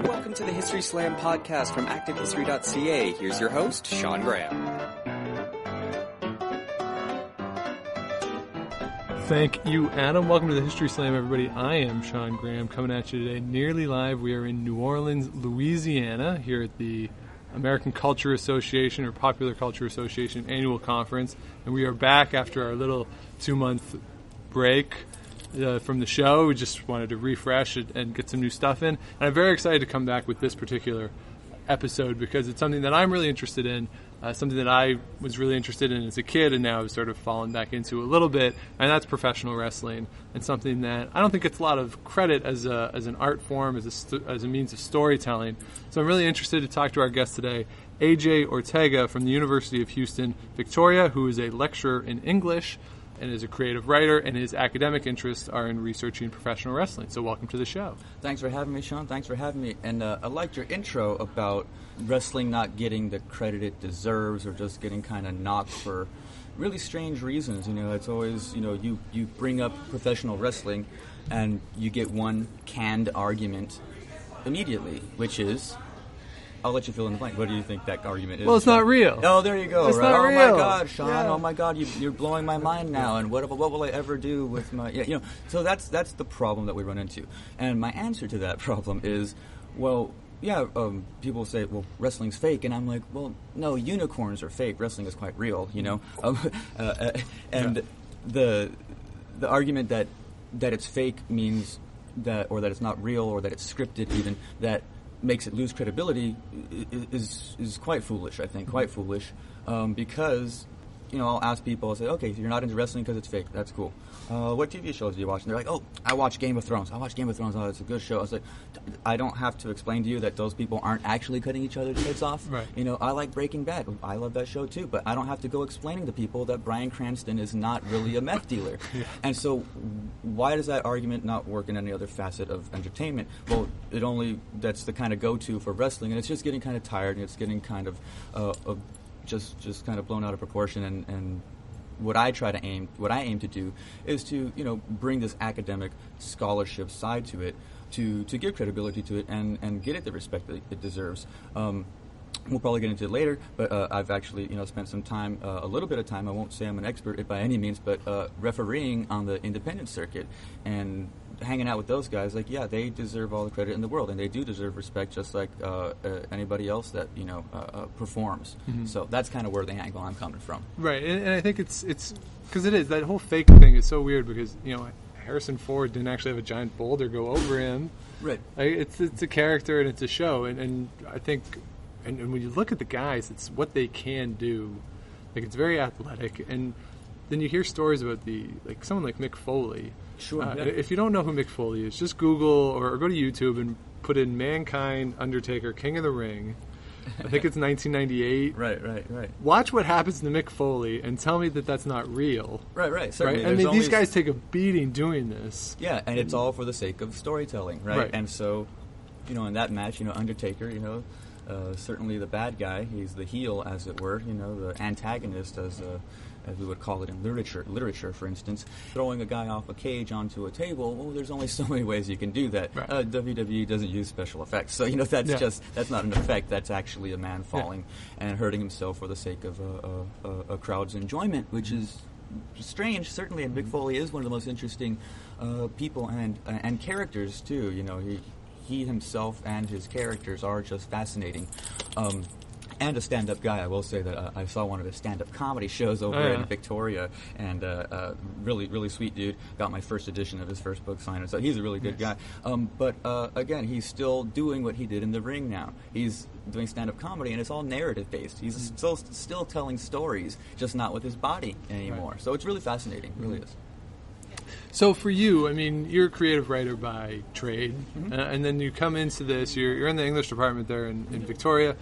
Welcome to the History Slam podcast from ActiveHistory.ca. Here's your host, Sean Graham. Thank you, Adam. Welcome to the History Slam, everybody. I am Sean Graham, coming at you today nearly live. We are in New Orleans, Louisiana, here at the American Culture Association, or Popular Culture Association annual conference, and we are back after our little 2-month break from the show. We just wanted to refresh and get some new stuff in, and I'm very excited to come back with this particular episode because it's something that I'm really interested in, something that I was really interested in as a kid, and now I've sort of fallen back into a little bit, and that's professional wrestling, and something that I don't think gets a lot of credit as an art form, as a means of storytelling. So I'm really interested to talk to our guest today, AJ Ortega from the University of Houston, Victoria, who is a lecturer in English and is a creative writer, and his academic interests are in researching professional wrestling. So welcome to the show. Thanks for having me, Sean. Thanks for having me. And I liked your intro about wrestling not getting the credit it deserves, or just getting kind of knocked for really strange reasons. You know, it's always, you bring up professional wrestling and you get one canned argument immediately, which is, I'll let you fill in the blank. What do you think that argument is? Well, it's not real. Oh, there you go. It's right? not Oh real. My God, Sean. Yeah. Oh my God, you're blowing my mind now. And what will I ever do with my? Yeah, So that's the problem that we run into. And my answer to that problem is, well, yeah. People say, well, wrestling's fake, and I'm like, well, no, unicorns are fake. Wrestling is quite real. And the argument that it's fake means that, or that it's not real, or that it's scripted, even that makes it lose credibility is quite foolish, I think, because, I'll ask people, I'll say, okay, so you're not into wrestling because it's fake. That's cool. What TV shows do you watch? And they're like, oh, I watch Game of Thrones. Oh, it's a good show. I was like, I don't have to explain to you that those people aren't actually cutting each other's heads off. Right. I like Breaking Bad. I love that show too, but I don't have to go explaining to people that Bryan Cranston is not really a meth dealer. Yeah. And so why does that argument not work in any other facet of entertainment? Well, that's the kind of go-to for wrestling, and it's just getting kind of tired, and it's getting kind of just kind of blown out of proportion. And what I aim to do is to bring this academic scholarship side to it, to give credibility to it, and get it the respect that it deserves. We'll probably get into it later, but I've actually spent some time, a little bit of time. I won't say I'm an expert by any means, but refereeing on the independent circuit and hanging out with those guys. Like, yeah, they deserve all the credit in the world, and they do deserve respect, just like anybody else that performs. Mm-hmm. So that's kind of where the angle I'm coming from. Right, and I think it's because it is, that whole fake thing is so weird, because Harrison Ford didn't actually have a giant boulder go over him. Right. It's a character and it's a show, and I think, and when you look at the guys, it's what they can do. Like, it's very athletic, and then you hear stories about someone like Mick Foley. Sure. Yeah. If you don't know who Mick Foley is, just Google or go to YouTube and put in Mankind, Undertaker, King of the Ring. I think it's 1998. Right. Watch what happens to Mick Foley and tell me that that's not real. Right. Certainly. Right? I mean, these guys take a beating doing this. Yeah, and it's all for the sake of storytelling, right? And so, in that match, Undertaker, certainly the bad guy. He's the heel, as it were. The antagonist, as we would call it in literature, for instance. Throwing a guy off a cage onto a table, well, there's only so many ways you can do that. Right. WWE doesn't use special effects, so that's not an effect. That's actually a man falling and hurting himself for the sake of a crowd's enjoyment, which is strange, certainly. And Mick Foley is one of the most interesting people and characters too. He himself and his characters are just fascinating. And a stand-up guy. I will say that I saw one of his stand-up comedy shows over in Victoria, and really, really sweet dude. Got my first edition of his first book signed, so he's a really good guy. But again, he's still doing what he did in the ring now. He's doing stand-up comedy, and it's all narrative-based. He's still telling stories, just not with his body anymore. Right. So it's really fascinating. It really is. So for you, I mean, you're a creative writer by trade, and then you come into this. You're in the English department there in Victoria.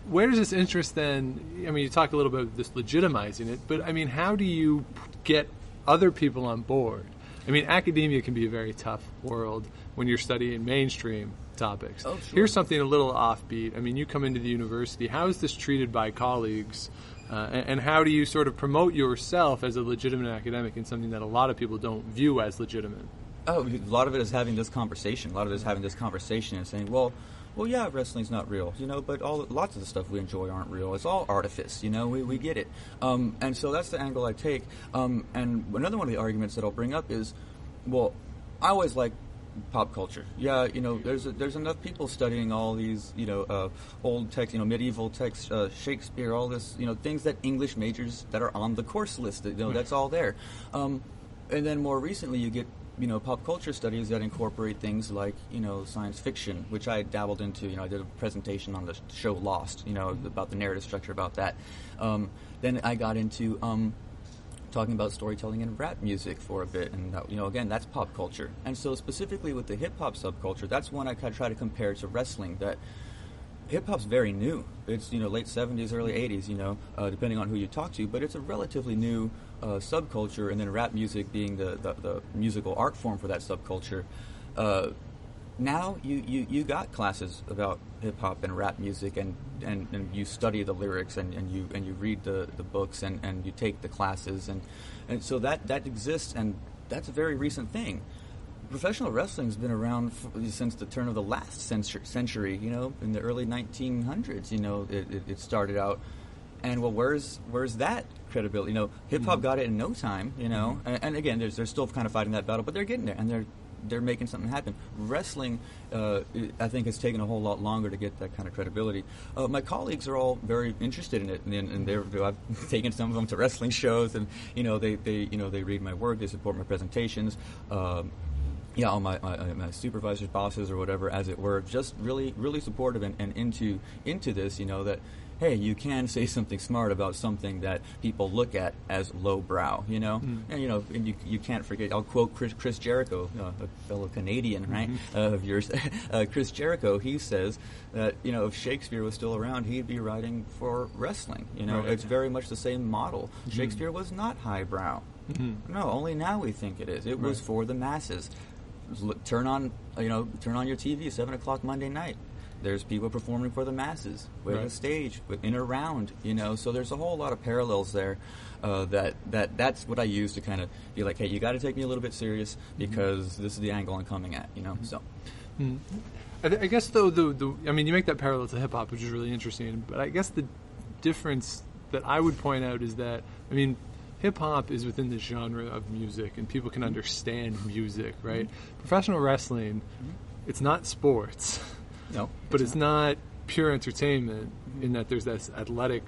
Where does this interest then, I mean, you talk a little bit about this legitimizing it, but I mean, how do you get other people on board? I mean, academia can be a very tough world when you're studying mainstream topics. Oh, sure. Here's something a little offbeat. I mean, you come into the university. How is this treated by colleagues? And how do you sort of promote yourself as a legitimate academic in something that a lot of people don't view as legitimate? Oh, a lot of it is having this conversation. And saying, well, well, yeah, wrestling's not real, but lots of the stuff we enjoy aren't real. It's all artifice, we get it. And so that's the angle I take. And another one of the arguments that I'll bring up is, well, I always like pop culture. Yeah, there's enough people studying all these, old text, medieval text, Shakespeare, all this, things that English majors that are on the course list, that's all there. And then more recently you get, pop culture studies that incorporate things like, science fiction, which I dabbled into. I did a presentation on the show Lost, about the narrative structure about that. Then I got into talking about storytelling and rap music for a bit, and again, that's pop culture. And so specifically with the hip-hop subculture, that's one I try to compare to wrestling, that hip-hop's very new. It's, late 70s, early 80s, depending on who you talk to, but it's a relatively new subculture, and then rap music being the musical art form for that subculture. Now you got classes about hip-hop and rap music, and you study the lyrics, and you read the books, and you take the classes, and so that exists, and that's a very recent thing. Professional wrestling's been around since the turn of the last century, in the early 1900s, it started out. And well, where's that credibility? Hip-hop got it in no time, and again, they're still kind of fighting that battle, but they're getting there, and they're making something happen. Wrestling, I think, has taken a whole lot longer to get that kind of credibility. My colleagues are all very interested in it, and I've taken some of them to wrestling shows, and they read my work, they support my presentations. All my supervisors, bosses, or whatever, as it were, just really, really supportive and into this. That, hey, you can say something smart about something that people look at as lowbrow, and you can't forget. I'll quote Chris Jericho, a fellow Canadian, right, of yours, Chris Jericho. He says that if Shakespeare was still around, he'd be writing for wrestling. Right. It's very much the same model. Shakespeare was not highbrow. No, only now we think it is. It was for the masses. Turn on your TV 7:00 Monday night. There's people performing for the masses with a stage, in a round, So there's a whole lot of parallels there. That's what I use to kind of be like, hey, you got to take me a little bit serious because this is the angle I'm coming at, So. I guess though you make that parallel to hip hop, which is really interesting. But I guess the difference that I would point out is that hip-hop is within the genre of music, and people can understand music, right? Professional wrestling, it's not sports. No. But it's not pure entertainment in that there's this athletic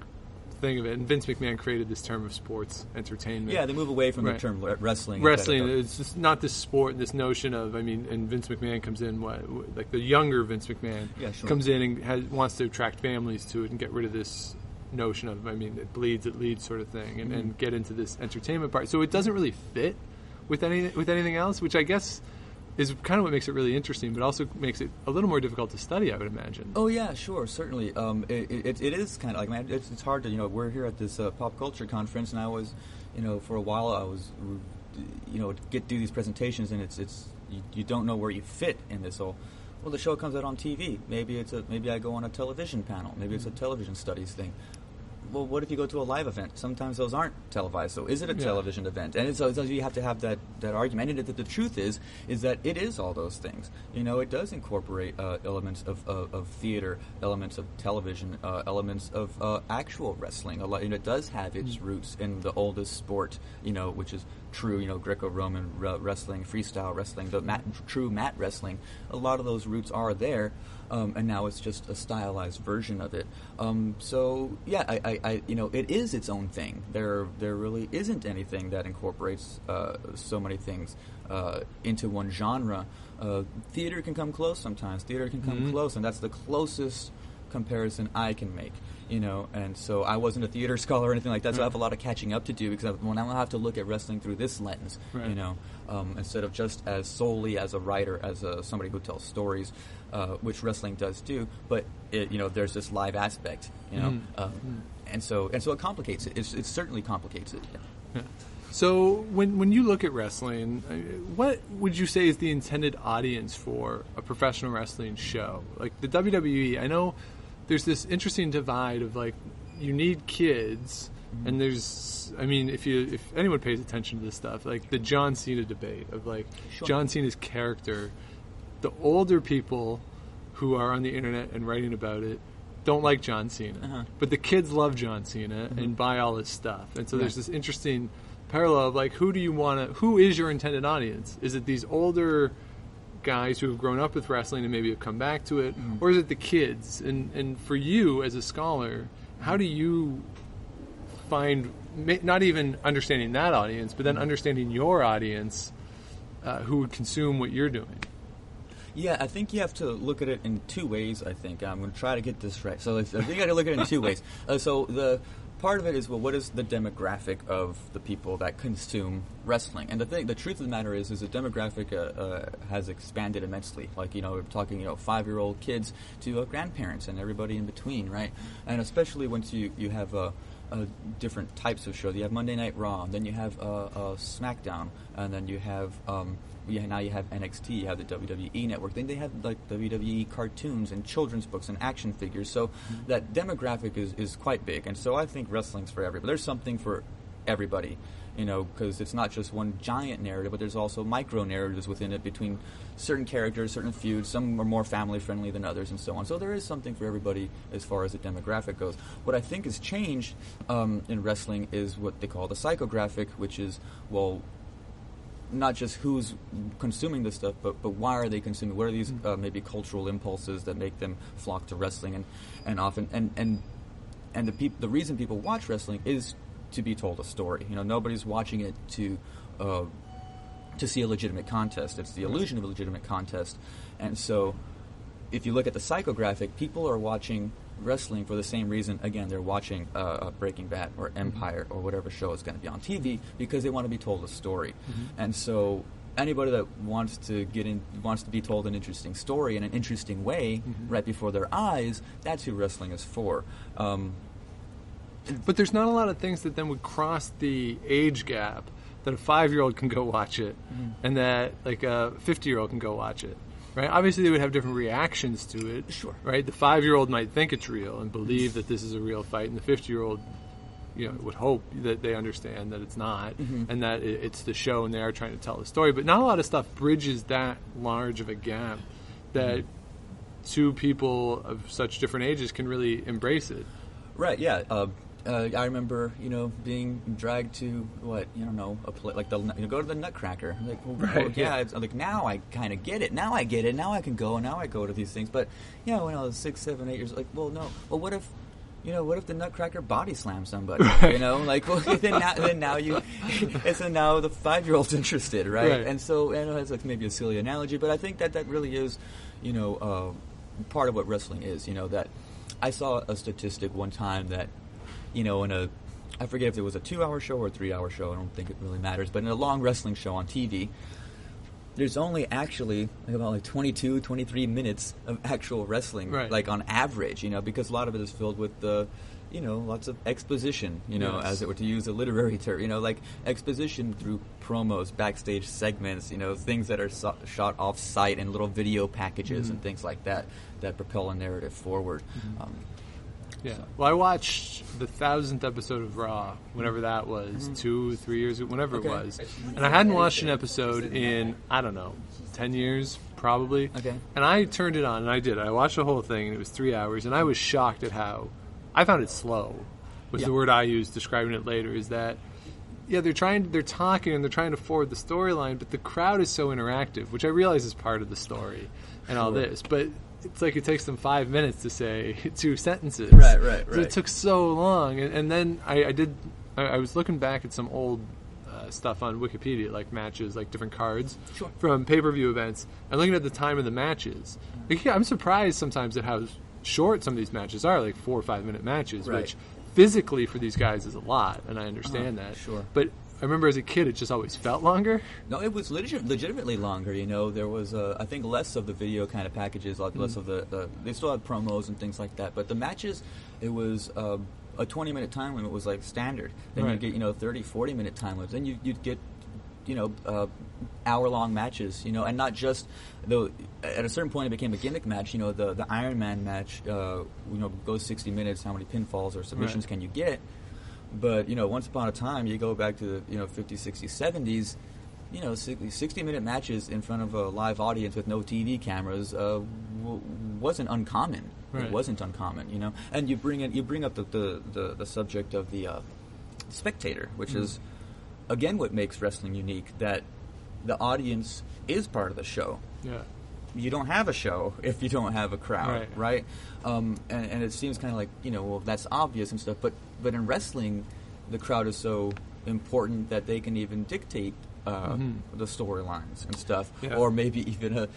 thing of it. And Vince McMahon created this term of sports entertainment. Yeah, they move away from the term wrestling. Wrestling, it's just not this sport, this notion of, and Vince McMahon comes in, like the younger Vince McMahon comes in and wants to attract families to it and get rid of this notion of, it bleeds, it leads sort of thing, and get into this entertainment part. So it doesn't really fit with anything else, which I guess is kind of what makes it really interesting, but also makes it a little more difficult to study, I would imagine. Oh yeah, sure, certainly. It is kind of like, it's hard to, we're here at this pop culture conference, and I was, for a while I was, do these presentations, and it's you don't know where you fit in this whole. Well, the show comes out on TV. Maybe I go on a television panel. Maybe it's a television studies thing. Well, what if you go to a live event? Sometimes those aren't televised. So is it a television event? And so you have to have that argument. And the truth is that it is all those things. It does incorporate elements of theater, elements of television, elements of actual wrestling. It does have its roots in the oldest sport, which is true, Greco-Roman wrestling, freestyle wrestling, true mat wrestling. A lot of those roots are there. And now it's just a stylized version of it. It is its own thing. There really isn't anything that incorporates so many things into one genre. Theater can come close sometimes. Theater can come close, and that's the closest comparison I can make. And so I wasn't a theater scholar or anything like that, so I have a lot of catching up to do because now I have to look at wrestling through this lens, instead of just as solely as a writer, as somebody who tells stories, which wrestling does do, but there's this live aspect, and so it complicates it. It certainly complicates it. Yeah. So when you look at wrestling, what would you say is the intended audience for a professional wrestling show? Like the WWE, I know there's this interesting divide of like you need kids, and there's if anyone pays attention to this stuff, like the John Cena debate of like John Cena's character, the older people who are on the internet and writing about it don't like John Cena, but the kids love John Cena and buy all his stuff. And so there's this interesting parallel of like, who is your intended audience? Is it these older guys who have grown up with wrestling and maybe have come back to it, or is it the kids? And for you as a scholar, how do you find not even understanding that audience, but then understanding your audience who would consume what you're doing? Yeah, I think you have to look at it in two ways, I think. I'm going to try to get this right. So I think you got to look at it in two ways. So the part of it is, well, what is the demographic of the people that consume wrestling? And the truth of the matter is the demographic has expanded immensely. Like, we're talking, 5-year-old kids to grandparents and everybody in between, right? And especially once you have different types of shows. You have Monday Night Raw, then you have SmackDown, and then you have now you have NXT, you have the WWE Network, then they have like WWE cartoons and children's books and action figures. So that demographic is quite big, and so I think wrestling's for everybody. There's something for everybody, because it's not just one giant narrative, but there's also micro narratives within it between certain characters, certain feuds. Some are more family friendly than others, and so on. So there is something for everybody as far as the demographic goes. What I think has changed in wrestling is what they call the psychographic, which is, well, not just who's consuming this stuff, but why are they consuming? What are these maybe cultural impulses that make them flock to wrestling? And often the reason people watch wrestling is to be told a story. Nobody's watching it to see a legitimate contest. It's the illusion of a legitimate contest. And so if you look at the psychographic, people are watching wrestling for the same reason. Again, they're watching Breaking Bad or Empire or whatever show is going to be on TV because they want to be told a story. And so anybody that wants to be told an interesting story in an interesting way right before their eyes, that's who wrestling is for. But there's not a lot of things that then would cross the age gap that a 5-year-old can go watch it and that like a 50-year-old can go watch it. Right? Obviously, they would have different reactions to it. Sure. Right? The 5-year-old might think it's real and believe that this is a real fight, and the 50-year-old, would hope that they understand that it's not, and that it's the show, and they are trying to tell the story. But not a lot of stuff bridges that large of a gap that two people of such different ages can really embrace it. Right. Yeah. I remember, being dragged to go to the Nutcracker. Like, it's like now I kind of get it. Now I get it. Now I can go. Now I go to these things. But when I was 6, 7, 8 years, like, well, no. Well, what if the Nutcracker body slams somebody? Right. Then now and so now the 5-year-old's interested, right? And so I know it's like maybe a silly analogy, but I think that really is, part of what wrestling is. That I saw a statistic one time that. I forget if it was a 2-hour show or a 3-hour show. I don't think it really matters. But in a long wrestling show on TV, there's only actually about 22, 23 minutes of actual wrestling, like on average, because a lot of it is filled with lots of exposition, as it were, to use a literary term, like exposition through promos, backstage segments, things that are shot off-site and little video packages and things like that propel a narrative forward. Yeah. Well, I watched the 1000th episode of Raw, whenever that was, 2, 3 years, whenever it was. And I hadn't watched an episode in, 10 years, probably. Okay. And I turned it on, and I did. I watched the whole thing, and it was 3 hours, and I was shocked at how, I found it slow, was the word I used describing it later, is that, they're talking, and they're trying to forward the storyline, but the crowd is so interactive, which I realize is part of the story and all this, but it's like it takes them 5 minutes to say 2 sentences. Right. So it took so long, and then I was looking back at some old stuff on Wikipedia, like matches, like different cards from pay-per-view events, and looking at the time of the matches. I'm surprised sometimes at how short some of these matches are, like 4 or 5 minute matches, which physically for these guys is a lot, and I understand that. Sure. But I remember as a kid, it just always felt longer. No, it was legitimately longer. There was, I think, less of the video kind of packages, less of the they still had promos and things like that. But the matches, it was a 20-minute time limit was like standard. Then you'd get, 30, 40-minute time limits. Then you'd get, hour-long matches, and not just, though, at a certain point it became a gimmick match, the Iron Man match, goes 60 minutes, how many pinfalls or submissions can you get? But, once upon a time, you go back to the, 50s, 60s, 70s, 60-minute matches in front of a live audience with no TV cameras wasn't uncommon. Right. It wasn't uncommon, And you bring up the subject of the spectator, which is again what makes wrestling unique. That the audience is part of the show. Yeah. You don't have a show if you don't have a crowd, right? And it seems kind of like that's obvious and stuff, but in wrestling, the crowd is so important that they can even dictate the storylines and stuff, or maybe even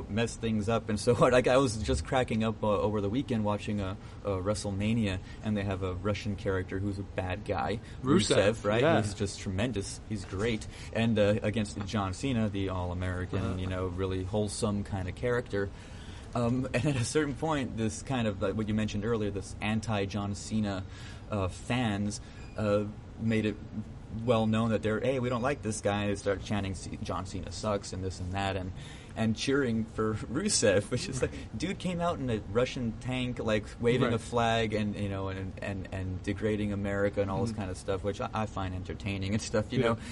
mess things up. And so, like, I was just cracking up over the weekend watching a WrestleMania, and they have a Russian character who's a bad guy, Rusev, right? Yeah. He's just tremendous. He's great, and against John Cena, the all-American, really wholesome kind of character. And at a certain point, this kind of like what you mentioned earlier, this anti-John Cena fans made it well known that we don't like this guy. They start chanting John Cena sucks and this and that, and cheering for Rusev, which is like, dude came out in a Russian tank, like waving a flag and and degrading America and all this kind of stuff, which I find entertaining and stuff.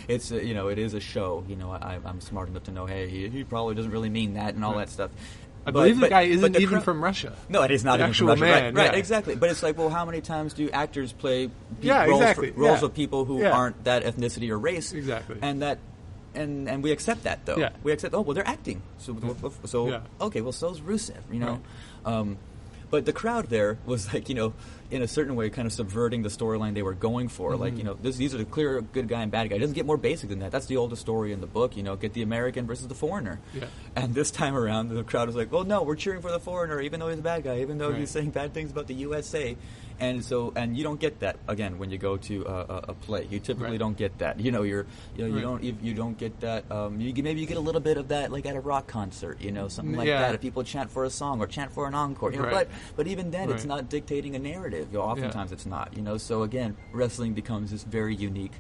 It's it is a show. I'm smart enough to know, hey, he probably doesn't really mean that and all that stuff. I believe the guy isn't even from Russia. No, it is not the even actual from Russia. Man, right, exactly. But it's like, well, how many times do actors play roles of people who aren't that ethnicity or race? Exactly. And we accept that, though. Yeah. We accept, they're acting. So okay, well, so's Rusev, Right. But the crowd there was like, in a certain way, kind of subverting the storyline they were going for. Like, these are the clear good guy and bad guy. It doesn't get more basic than that. That's the oldest story in the book. Get the American versus the foreigner. Yeah. And this time around, the crowd was like, well, no, we're cheering for the foreigner, even though he's a bad guy, even though he's saying bad things about the USA. And you don't get that again when you go to a play. You typically don't get that. You don't get that. Maybe you get a little bit of that, like at a rock concert. Something like that. If people chant for a song or chant for an encore. But even then, it's not dictating a narrative. Oftentimes, it's not. So again, wrestling becomes this very unique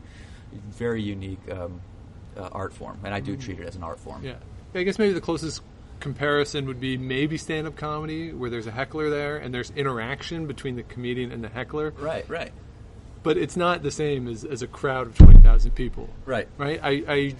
art form, and I do treat it as an art form. Yeah, I guess maybe the closest comparison would be maybe stand-up comedy, where there's a heckler there and there's interaction between the comedian and the heckler. Right. But it's not the same as a crowd of 20,000 people. Right. I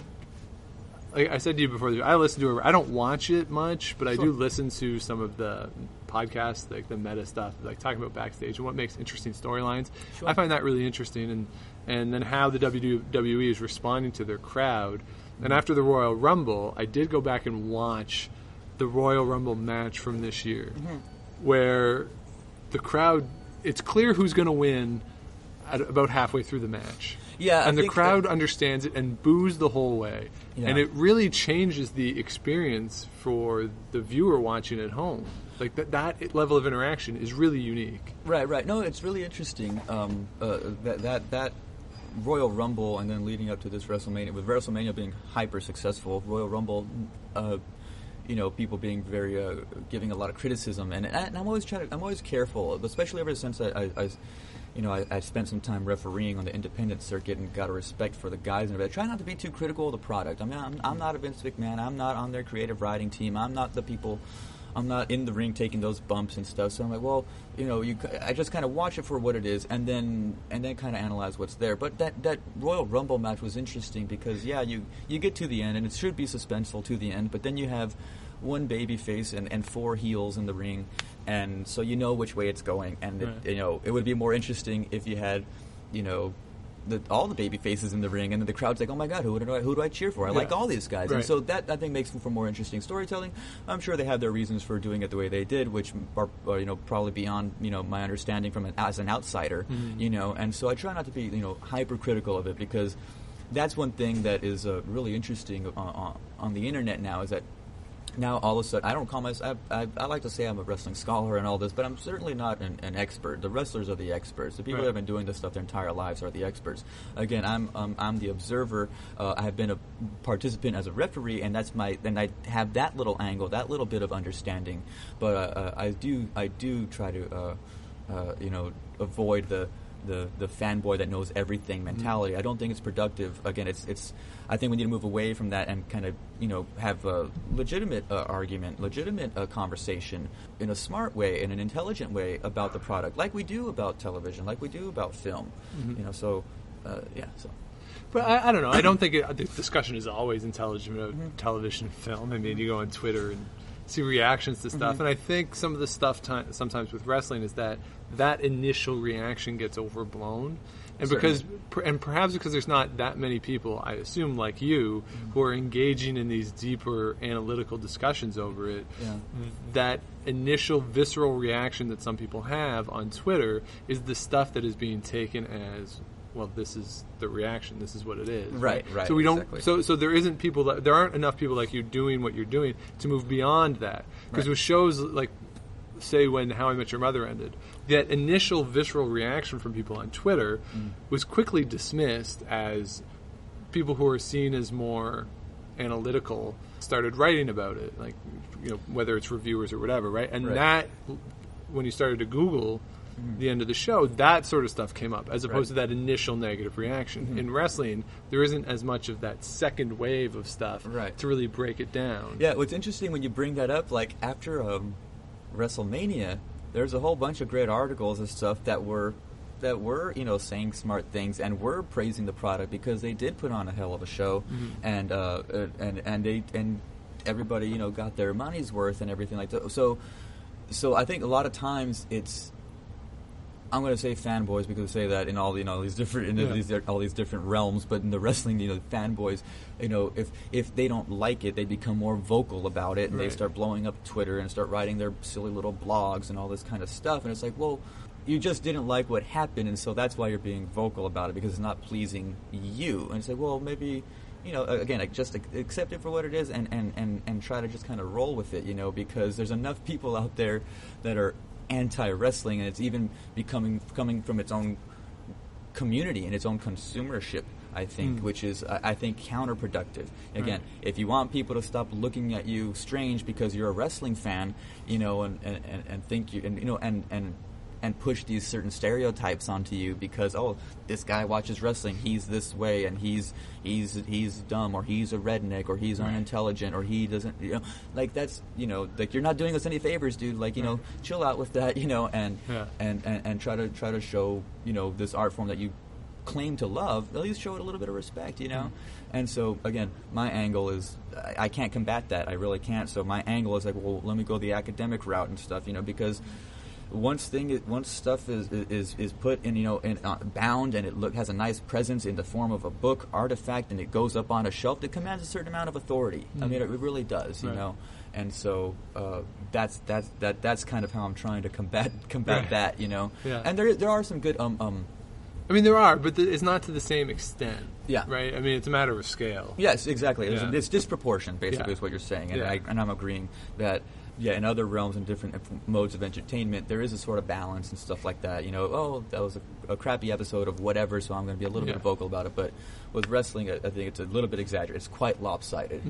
like I said to you before, I listen to it. I don't watch it much, but I do listen to some of the podcasts, like the meta stuff, like talking about backstage and what makes interesting storylines. Sure. I find that really interesting, and then how the WWE is responding to their crowd. And after the Royal Rumble, I did go back and watch the Royal Rumble match from this year, where the crowd, it's clear who's going to win at about halfway through the match. Yeah, and the crowd understands it and boos the whole way. Yeah. And it really changes the experience for the viewer watching at home. Like that level of interaction is really unique. Right. No, it's really interesting. That Royal Rumble and then leading up to this WrestleMania, with WrestleMania being hyper successful, Royal Rumble, people being very giving a lot of criticism, and I'm always careful, especially ever since I spent some time refereeing on the independent circuit and got a respect for the guys and everything. I try not to be too critical of the product. I mean, I'm not a Vince McMahon. I'm not on their creative writing team. I'm not in the ring taking those bumps and stuff. So I'm like, well, I just kind of watch it for what it is, and then kind of analyze what's there. But that Royal Rumble match was interesting because you get to the end, and it should be suspenseful to the end, but then you have one baby face and four heels in the ring, and so you know which way it's going. And it would be more interesting if you had all the baby faces in the ring, and then the crowd's like, oh my god, who do I cheer for? I like all these guys. Right. And so that, I think, makes for more interesting storytelling. I'm sure they have their reasons for doing it the way they did, which are probably beyond my understanding as an outsider. And so I try not to be hypercritical of it, because that's one thing that is really interesting on the internet now, is that now all of a sudden, I don't call myself, I like to say I'm a wrestling scholar and all this, but I'm certainly not an expert. The wrestlers are the experts. The people that have been doing this stuff their entire lives are the experts. Again, I'm the observer. I have been a participant as a referee, and then I have that little angle, that little bit of understanding. But I do try to avoid the fanboy that knows everything mentality. I don't think it's productive. Again, I think we need to move away from that and kind of have a legitimate argument, legitimate conversation in a smart way, in an intelligent way about the product, like we do about television, like we do about film. So. But I don't know. I don't think the discussion is always intelligent about television and film. I mean, you go on Twitter and see reactions to stuff, and I think some of the stuff sometimes with wrestling is that initial reaction gets overblown. And perhaps because there's not that many people, I assume, like you, who are engaging in these deeper analytical discussions over it, that initial visceral reaction that some people have on Twitter is the stuff that is being taken as, well, this is the reaction. This is what it is. Right. So we don't. Exactly. So there isn't people. There aren't enough people like you doing what you're doing to move beyond that. Because with shows like, say, when How I Met Your Mother ended, that initial visceral reaction from people on Twitter was quickly dismissed as people who are seen as more analytical started writing about it, like, whether it's reviewers or whatever, right? And that, when you started to Google the end of the show, that sort of stuff came up, as opposed to that initial negative reaction. In wrestling, there isn't as much of that second wave of stuff to really break it down. Yeah, what's interesting when you bring that up, like after WrestleMania, there's a whole bunch of great articles and stuff that were saying smart things and were praising the product because they did put on a hell of a show, and everybody got their money's worth and everything like that. So I think a lot of times it's, I'm going to say fanboys because they say that in all these different all these different realms, but in the wrestling, fanboys, if they don't like it, they become more vocal about it, and they start blowing up Twitter and start writing their silly little blogs and all this kind of stuff. And it's like, well, you just didn't like what happened, and so that's why you're being vocal about it, because it's not pleasing you. And it's like, well, maybe, again, just accept it for what it is and try to just kind of roll with it, because there's enough people out there that are anti-wrestling, and it's even coming from its own community and its own consumership, I think, which is, I think, counterproductive. Again, if you want people to stop looking at you strange because you're a wrestling fan, and think you, and push these certain stereotypes onto you because, oh, this guy watches wrestling, he's this way, and he's dumb, or he's a redneck, or he's unintelligent, or he doesn't, like, that's, like, you're not doing us any favors, dude. Like, chill out with that, and try to show, this art form that you claim to love, at least show it a little bit of respect, And so, again, my angle is, I can't combat that. I really can't. So my angle is like, well, let me go the academic route and stuff, because once stuff is put in, bound, and it has a nice presence in the form of a book artifact, and it goes up on a shelf, it commands a certain amount of authority. I mean, it really does, And so that's kind of how I'm trying to combat that, Yeah. And there are some good I mean, there are, but it's not to the same extent. Yeah. Right? I mean, it's a matter of scale. Yes, exactly. It's disproportion, basically, is what you're saying. And I'm agreeing that, in other realms and different modes of entertainment, there is a sort of balance and stuff like that. Oh, that was a crappy episode of whatever, so I'm going to be a little bit vocal about it. But with wrestling, I think it's a little bit exaggerated. It's quite lopsided,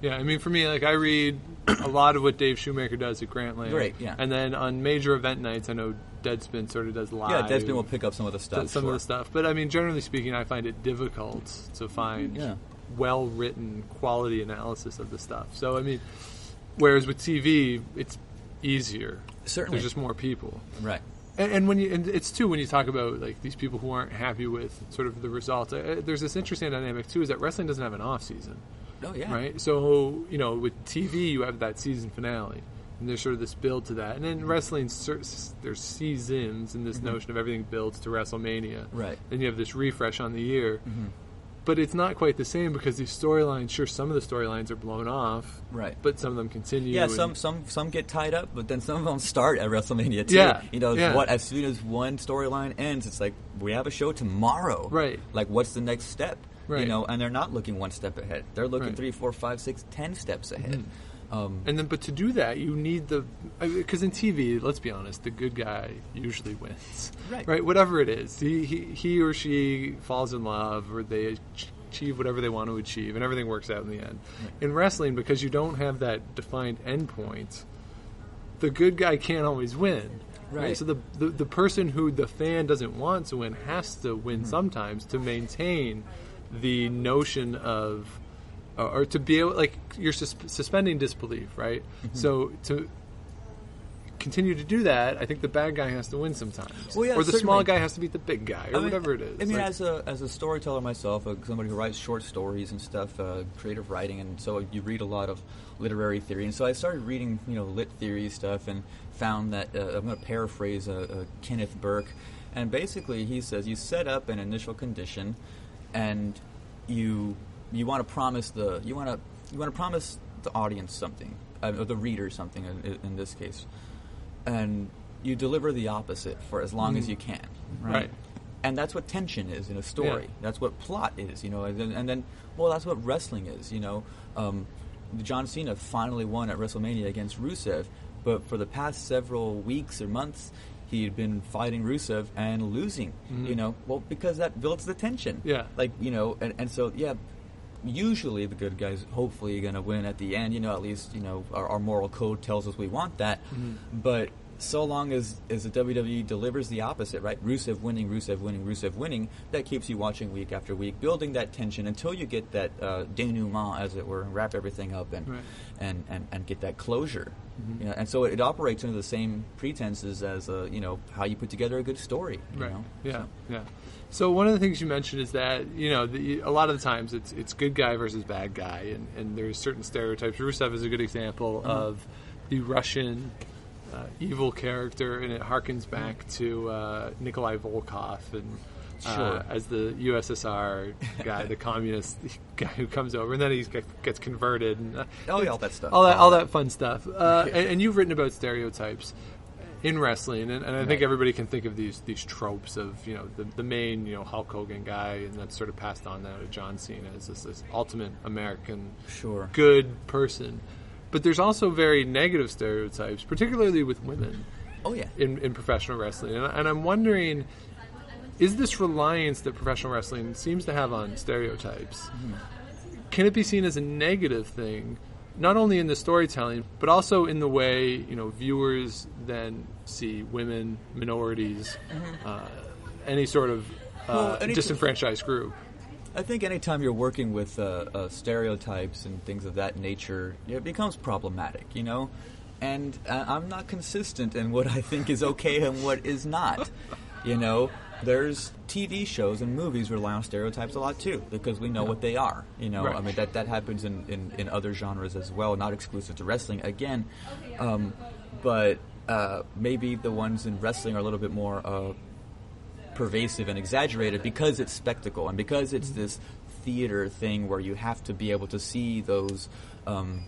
Yeah, I mean, for me, like, I read a lot of what Dave Shoemaker does at Grantland. Great, yeah. And then on major event nights, I know Deadspin sort of does live. Yeah, Deadspin will pick up some of the stuff. Some of the stuff. But, I mean, generally speaking, I find it difficult to find well-written quality analysis of the stuff. So, I mean, whereas with TV, it's easier. Certainly. There's just more people. Right. And it's too, when you talk about, like, these people who aren't happy with sort of the results, there's this interesting dynamic, too, is that wrestling doesn't have an off-season. Oh, yeah. Right? So, with TV, you have that season finale. And there's sort of this build to that. And then wrestling, there's seasons, and this notion of everything builds to WrestleMania. Right. Then you have this refresh on the year. But it's not quite the same because these storylines, sure, some of the storylines are blown off. Right. But some of them continue. Yeah, some get tied up, but then some of them start at WrestleMania, too. Yeah. As soon as one storyline ends, it's like, we have a show tomorrow. Right. Like, what's the next step? Right. And they're not looking one step ahead. They're looking 3, 4, 5, 6, 10 steps ahead. But to do that, you need because in TV, let's be honest, the good guy usually wins. Right. Whatever it is, he or she falls in love, or they achieve whatever they want to achieve, and everything works out in the end. Right. In wrestling, because you don't have that defined end point, the good guy can't always win. Right. So the person who the fan doesn't want to win has to win sometimes to maintain the notion of, or to be able, like, you're suspending disbelief, right? So continue to do that, I think the bad guy has to win sometimes. Well, yeah, or the certainly. small guy has to beat the big guy, or whatever it is. I mean, as a storyteller myself, somebody who writes short stories and stuff, creative writing, and so you read a lot of literary theory. And so I started reading, lit theory stuff, and found that I'm going to paraphrase Kenneth Burke, and basically he says you set up an initial condition, and you want to promise the audience something, or the reader something in this case. And you deliver the opposite for as long as you can, right? And that's what tension is in a story. Yeah. That's what plot is, and then, that's what wrestling is, John Cena finally won at WrestleMania against Rusev, but for the past several weeks or months, he had been fighting Rusev and losing, because that builds the tension. Yeah. And so, usually the good guys hopefully going to win at the end, at least, our moral code tells us we want that. But so long as the WWE delivers the opposite, right? Rusev winning, that keeps you watching week after week, building that tension until you get that denouement, as it were, and wrap everything up and get that closure. And so it operates under the same pretenses as how you put together a good story. Yeah. So one of the things you mentioned is that a lot of the times it's good guy versus bad guy, and there's certain stereotypes. Rusev is a good example of the Russian evil character, and it harkens back to Nikolai Volkov and as the USSR guy, the communist guy who comes over, and then he gets converted, and all that stuff, all that fun stuff. And you've written about stereotypes in wrestling, and I think everybody can think of these tropes of the main Hulk Hogan guy, and that's sort of passed on now to John Cena as this ultimate American good person. But there's also very negative stereotypes, particularly with women. In professional wrestling, and I'm wondering, is this reliance that professional wrestling seems to have on stereotypes? Can it be seen as a negative thing? Not only in the storytelling, but also in the way viewers then see women, minorities, any sort of disenfranchised group. I think anytime you're working with stereotypes and things of that nature, it becomes problematic, And I'm not consistent in what I think is okay and what is not, There's TV shows and movies rely on stereotypes a lot too, because we know what they are. I mean that happens in other genres as well, not exclusive to wrestling. Again, but maybe the ones in wrestling are a little bit more pervasive and exaggerated because it's spectacle and because it's this theater thing where you have to be able to see those. You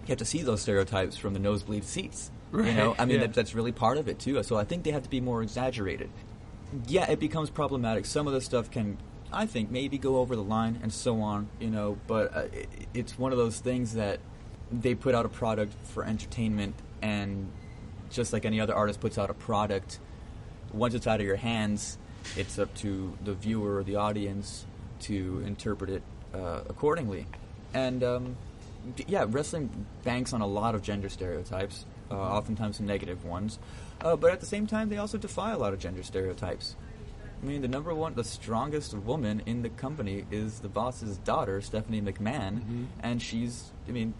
have to see those stereotypes from the nosebleed seats. I mean that's really part of it too. So I think they have to be more exaggerated. Yeah, it becomes problematic. Some of the stuff can, I think, maybe go over the line and so on, but it's one of those things that they put out a product for entertainment, and just like any other artist puts out a product, once it's out of your hands, it's up to the viewer or the audience to interpret it accordingly. And, wrestling banks on a lot of gender stereotypes, oftentimes some negative ones. But at the same time, they also defy a lot of gender stereotypes. I mean, the strongest woman in the company is the boss's daughter, Stephanie McMahon, and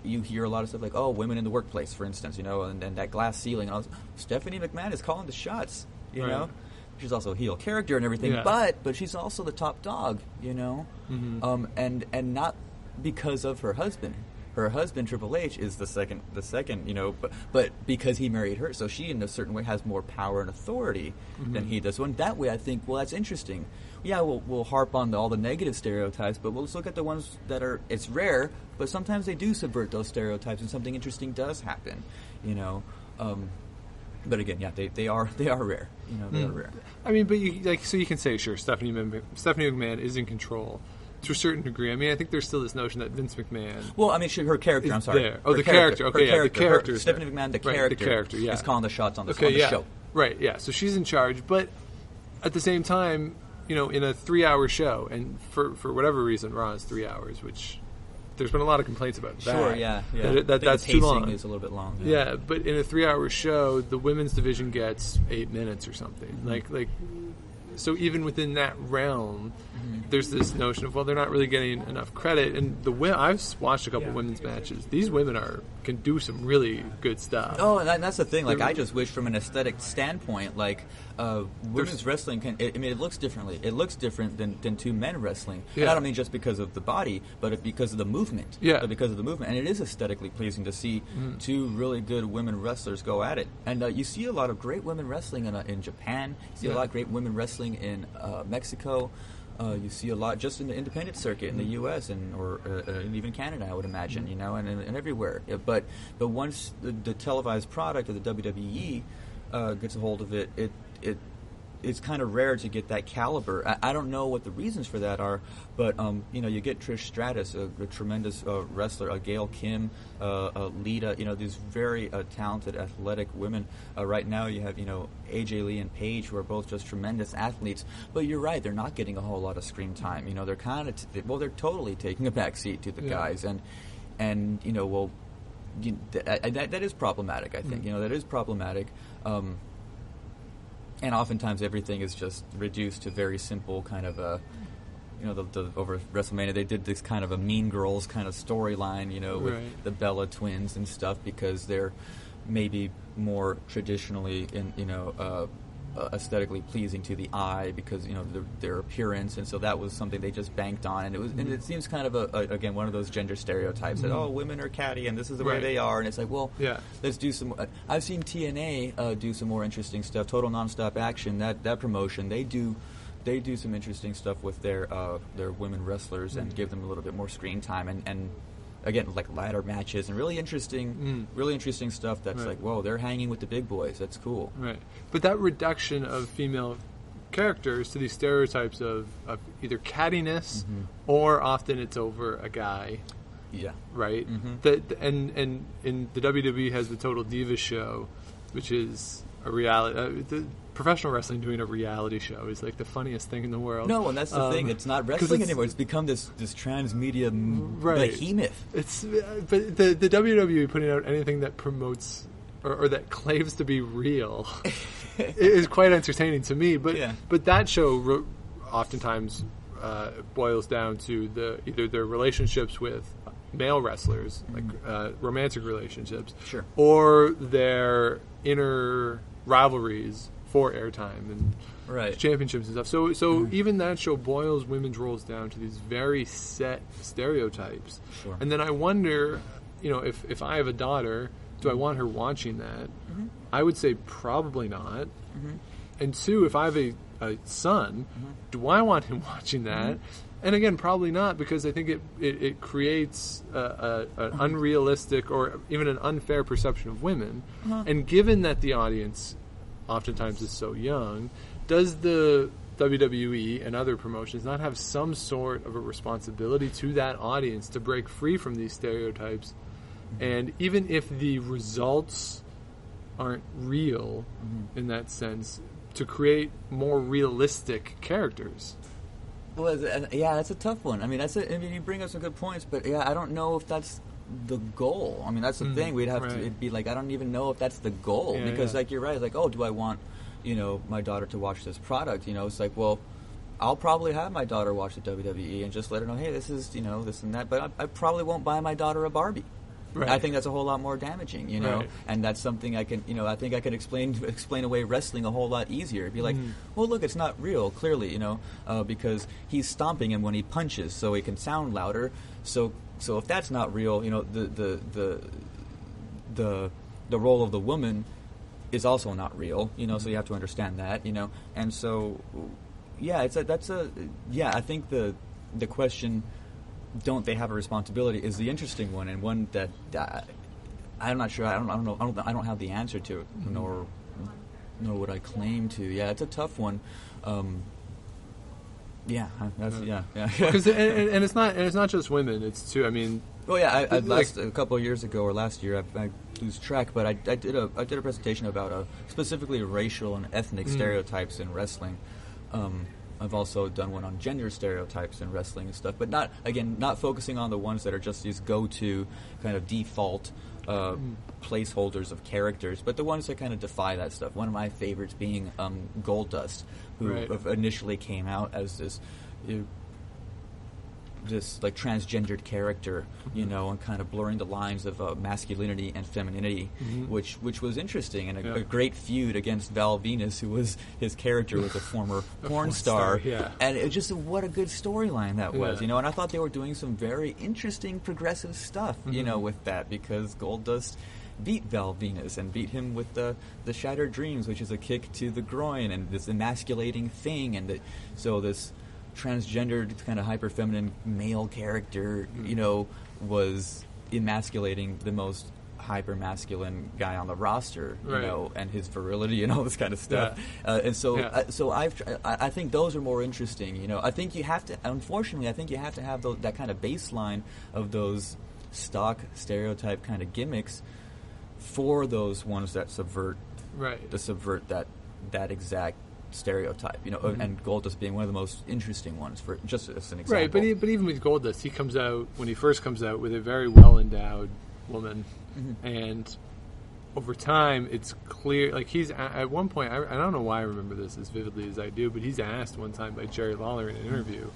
you hear a lot of stuff like, women in the workplace, for instance, and that glass ceiling. And Stephanie McMahon is calling the shots, you know. She's also a heel character and everything, but she's also the top dog, and not because of her husband. Her husband, Triple H, is the second, but because he married her, so she, in a certain way, has more power and authority than he does. So in that way, I think, that's interesting. Yeah, we'll harp on all the negative stereotypes, but let's look at the ones that are, it's rare, but sometimes they do subvert those stereotypes, and something interesting does happen, But again, they are rare. They are rare. I mean, but you can say, sure, Stephanie McMahon is in control to a certain degree. I mean, I think there's still this notion that Vince McMahon. Well, I mean, her character. I'm sorry. There. Oh, the character. Okay, the character. Stephanie McMahon, the character, is calling the shots on the show. Right. Yeah. So she's in charge, but at the same time, in a 3-hour show, and for whatever reason, Raw is 3 hours, which there's been a lot of complaints about that. Sure. Yeah. That's too long. Is a little bit long. Yeah, but in a 3-hour show, the women's division gets 8 minutes or something. Like so even within that realm, there's this notion of, well, they're not really getting enough credit. And I've watched a couple women's matches. These women can do some really good stuff. Oh, and that's the thing. Like, I just wish from an aesthetic standpoint, like, women's wrestling it looks differently. It looks different than two men wrestling. Yeah. And I don't mean just because of the body, but because of the movement. Yeah. Because of the movement. And it is aesthetically pleasing to see two really good women wrestlers go at it. And you see a lot of great women wrestling in Japan. You see a lot of great women wrestling in Mexico. You see a lot just in the independent circuit in the U.S. and even Canada, I would imagine, and everywhere. But once the televised product of the WWE gets a hold of it, it's kind of rare to get that caliber. I don't know what the reasons for that are, but you get Trish Stratus, a tremendous wrestler, Gail Kim, Lita, these very talented, athletic women. Right now you have AJ Lee and Paige, who are both just tremendous athletes. But you're right, they're not getting a whole lot of screen time. They're kind of they're totally taking a back seat to the guys, and that is problematic. I think that is problematic. And oftentimes everything is just reduced to very simple kind of over WrestleMania they did this kind of a Mean Girls kind of storyline, with the Bella twins and stuff, because they're maybe more traditionally aesthetically pleasing to the eye because their appearance, and so that was something they just banked on, and it seems kind of again one of those gender stereotypes that women are catty and this is the way they are, and it's like, well, let's do some. I've seen TNA do some more interesting stuff. Total Nonstop Action, that promotion, they do some interesting stuff with their women wrestlers and give them a little bit more screen time and again, like ladder matches and really interesting stuff that's like, whoa, they're hanging with the big boys. That's cool. Right. But that reduction of female characters to these stereotypes of either cattiness or often it's over a guy. Yeah. Right? And in the WWE has the Total Divas show, which is a reality... the professional wrestling doing a reality show is like the funniest thing in the world. No, and that's the thing. It's not wrestling anymore. It's become this transmedia behemoth. But the WWE putting out anything that promotes or that claims to be real is quite entertaining to me. But that show oftentimes boils down to either their relationships with male wrestlers, like romantic relationships, or their inner rivalries for airtime and championships and stuff. So even that show boils women's roles down to these very set stereotypes. Sure. And then I wonder, if I have a daughter, do I want her watching that? I would say probably not. And two, if I have a son, do I want him watching that? And again, probably not, because I think it creates an unrealistic or even an unfair perception of women. And given that the audience oftentimes is so young, does the WWE and other promotions not have some sort of a responsibility to that audience to break free from these stereotypes? And even if the results aren't real in that sense, to create more realistic characters? Well, that's a tough one. I mean, you bring up some good points, but I don't know if that's the goal. I mean, that's the thing. We'd have to. It'd be like, I don't even know if that's the goal, because like you're right. It's like, oh, do I want my daughter to watch this product? It's like, well, I'll probably have my daughter watch the WWE and just let her know, hey, this is this and that. But I probably won't buy my daughter a Barbie. Right. I think that's a whole lot more damaging, and that's something I can, I think I can explain away wrestling a whole lot easier. It'd be like, well, look, it's not real, clearly, because he's stomping him when he punches, so he can sound louder. So if that's not real, the role of the woman is also not real, so you have to understand that, and so, I think the question, don't they have a responsibility, is the interesting one, and one that I'm not sure. I don't have the answer to it, nor would I claim to. Yeah, it's a tough one. Because and it's not just women. It's too. I mean. Well, yeah. A couple of years ago or last year, I lose track, but I did a presentation about specifically racial and ethnic stereotypes in wrestling. I've also done one on gender stereotypes in wrestling and stuff, but not focusing on the ones that are just these go-to kind of default placeholders of characters, but the ones that kind of defy that stuff. One of my favorites being Goldust, who initially came out as this like transgendered character, and kind of blurring the lines of masculinity and femininity, which was interesting, and a great feud against Val Venus, who was his character was a former porn star, and it just what a good storyline that was, and I thought they were doing some very interesting progressive stuff, with that, because Goldust beat Val Venus and beat him with the Shattered Dreams, which is a kick to the groin and this emasculating thing, and so this transgendered kind of hyper feminine male character, was emasculating the most hyper masculine guy on the roster, and his virility and all this kind of stuff. And so I think those are more interesting. I think you have to. Unfortunately, I think you have to have that kind of baseline of those stock stereotype kind of gimmicks for those ones that subvert that exact stereotype, and Goldust being one of the most interesting ones, for just as an example. Right, but even with Goldust, he comes out, when he first comes out, with a very well-endowed woman, and over time, it's clear, like he's, at one point, I don't know why I remember this as vividly as I do, but he's asked one time by Jerry Lawler in an interview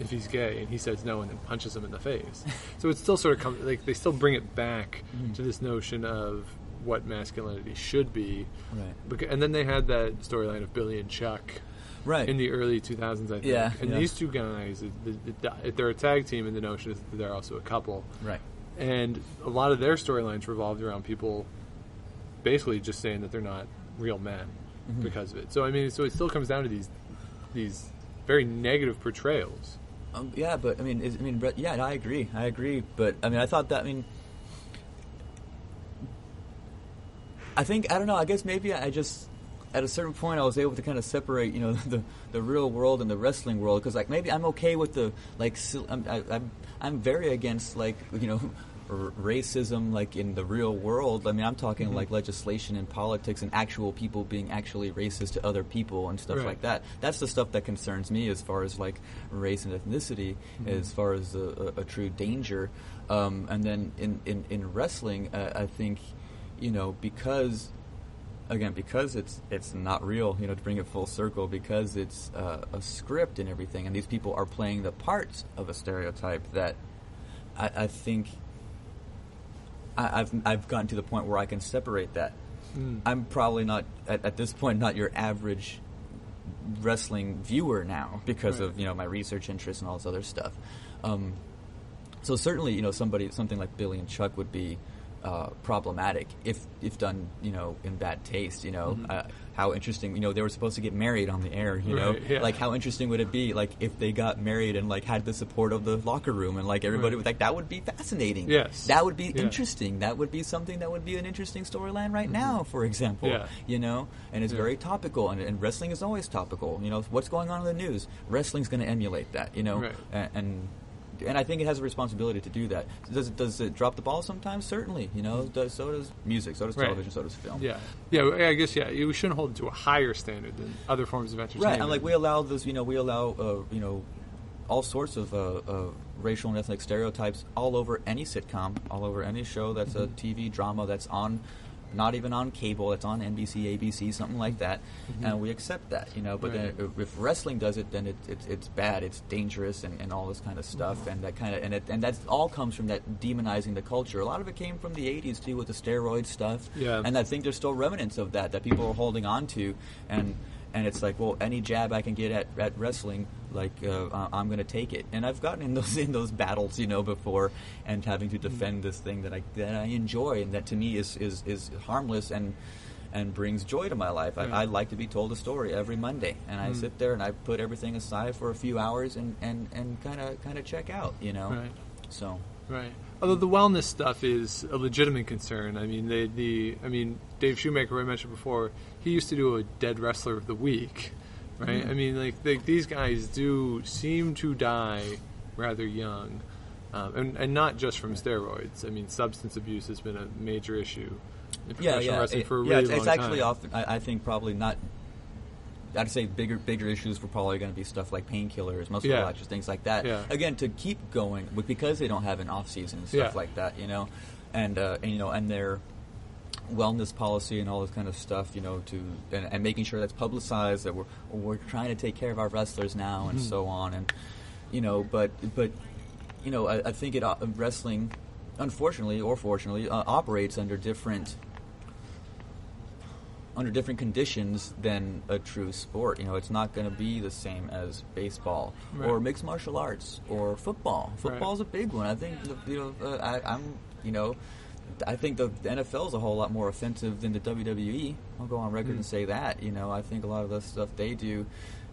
if he's gay, and he says no, and then punches him in the face. So it's still sort of, like, they still bring it back to this notion of what masculinity should be. Right. And then they had that storyline of Billy and Chuck in the early 2000s, I think. And these two guys, they're a tag team, and the notion is that they're also a couple. Right. And a lot of their storylines revolved around people basically just saying that they're not real men because of it. So, I mean, so it still comes down to these very negative portrayals. But, I agree. But, I mean, I thought that, I think, I don't know, I guess maybe I just, at a certain point, I was able to kind of separate, the real world and the wrestling world, because, like, maybe I'm okay with the, like, I'm very against, like, racism, like, in the real world. I mean, I'm talking, like, legislation and politics and actual people being actually racist to other people and stuff like that. That's the stuff that concerns me as far as, like, race and ethnicity, as far as a true danger. And then in wrestling, I think, because it's not real, to bring it full circle, because it's a script and everything, and these people are playing the parts of a stereotype, that I think I've gotten to the point where I can separate that. I'm probably not, at this point, not your average wrestling viewer now, because of, my research interests and all this other stuff. So certainly, something like Billy and Chuck would be problematic if done, in bad taste. How interesting, they were supposed to get married on the air, like how interesting would it be, like, if they got married and, like, had the support of the locker room, and, like, everybody was like, that would be fascinating. Yes, that would be interesting. That would be something that would be an interesting storyline right now, for example. And it's very topical, and wrestling is always topical. What's going on in the news, wrestling's going to emulate that. And I think it has a responsibility to do that. Does it drop the ball sometimes? Certainly. So does music, so does television, so does film. I guess we shouldn't hold it to a higher standard than other forms of entertainment. Right, and, like, we allow this. We allow all sorts of racial and ethnic stereotypes all over any sitcom, all over any show that's a TV drama that's on. Not even on cable, it's on NBC, ABC, something like that, and we accept that, But then if wrestling does it, then it's bad, it's dangerous, and all this kind of stuff, and that kind of and that all comes from that demonizing the culture. A lot of it came from the '80s too, with the steroid stuff, and I think there's still remnants of that people are holding on to, and it's like, well, any jab I can get at wrestling, like, I'm going to take it. And I've gotten in those battles, before, and having to defend this thing that I enjoy, and that to me is harmless and brings joy to my life. I like to be told a story every Monday, and I sit there and I put everything aside for a few hours and kind of check out, Right. So. Right. Although the wellness stuff is a legitimate concern. I mean, Dave Shoemaker, who I mentioned before, he used to do a Dead Wrestler of the Week, right? I mean, like these guys do seem to die rather young, and not just from steroids. I mean, substance abuse has been a major issue in professional wrestling for a really long time. It's actually often, I think, probably not I'd say bigger issues were probably going to be stuff like painkillers, muscle relaxers, things like that. Yeah. Again, to keep going, because they don't have an off season and stuff like that, and their wellness policy and all this kind of stuff, and making sure that's publicized, that we're trying to take care of our wrestlers now and so on, and but I think wrestling, unfortunately or fortunately, operates under different conditions than a true sport. It's not going to be the same as baseball or mixed martial arts or football. Football's a big one. I think I think the NFL is a whole lot more offensive than the WWE. I'll go on record and say that. I think a lot of the stuff they do,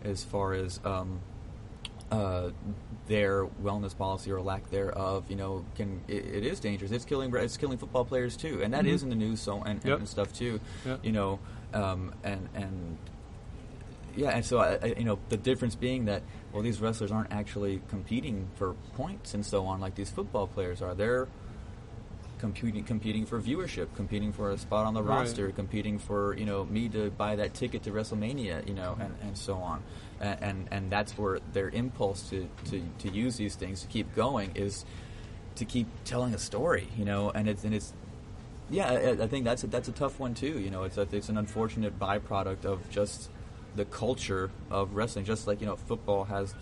as far as their wellness policy or lack thereov, it is dangerous. It's killing football players too, and that is in the news and stuff too. And so the difference being that these wrestlers aren't actually competing for points and so on like these football players are. They're competing for viewership, competing for a spot on the roster, competing for me to buy that ticket to WrestleMania, and so on, and that's where their impulse to use these things to keep going is to keep telling a story, and it's I think that's a tough one too, it's an unfortunate byproduct of just the culture of wrestling, just like football has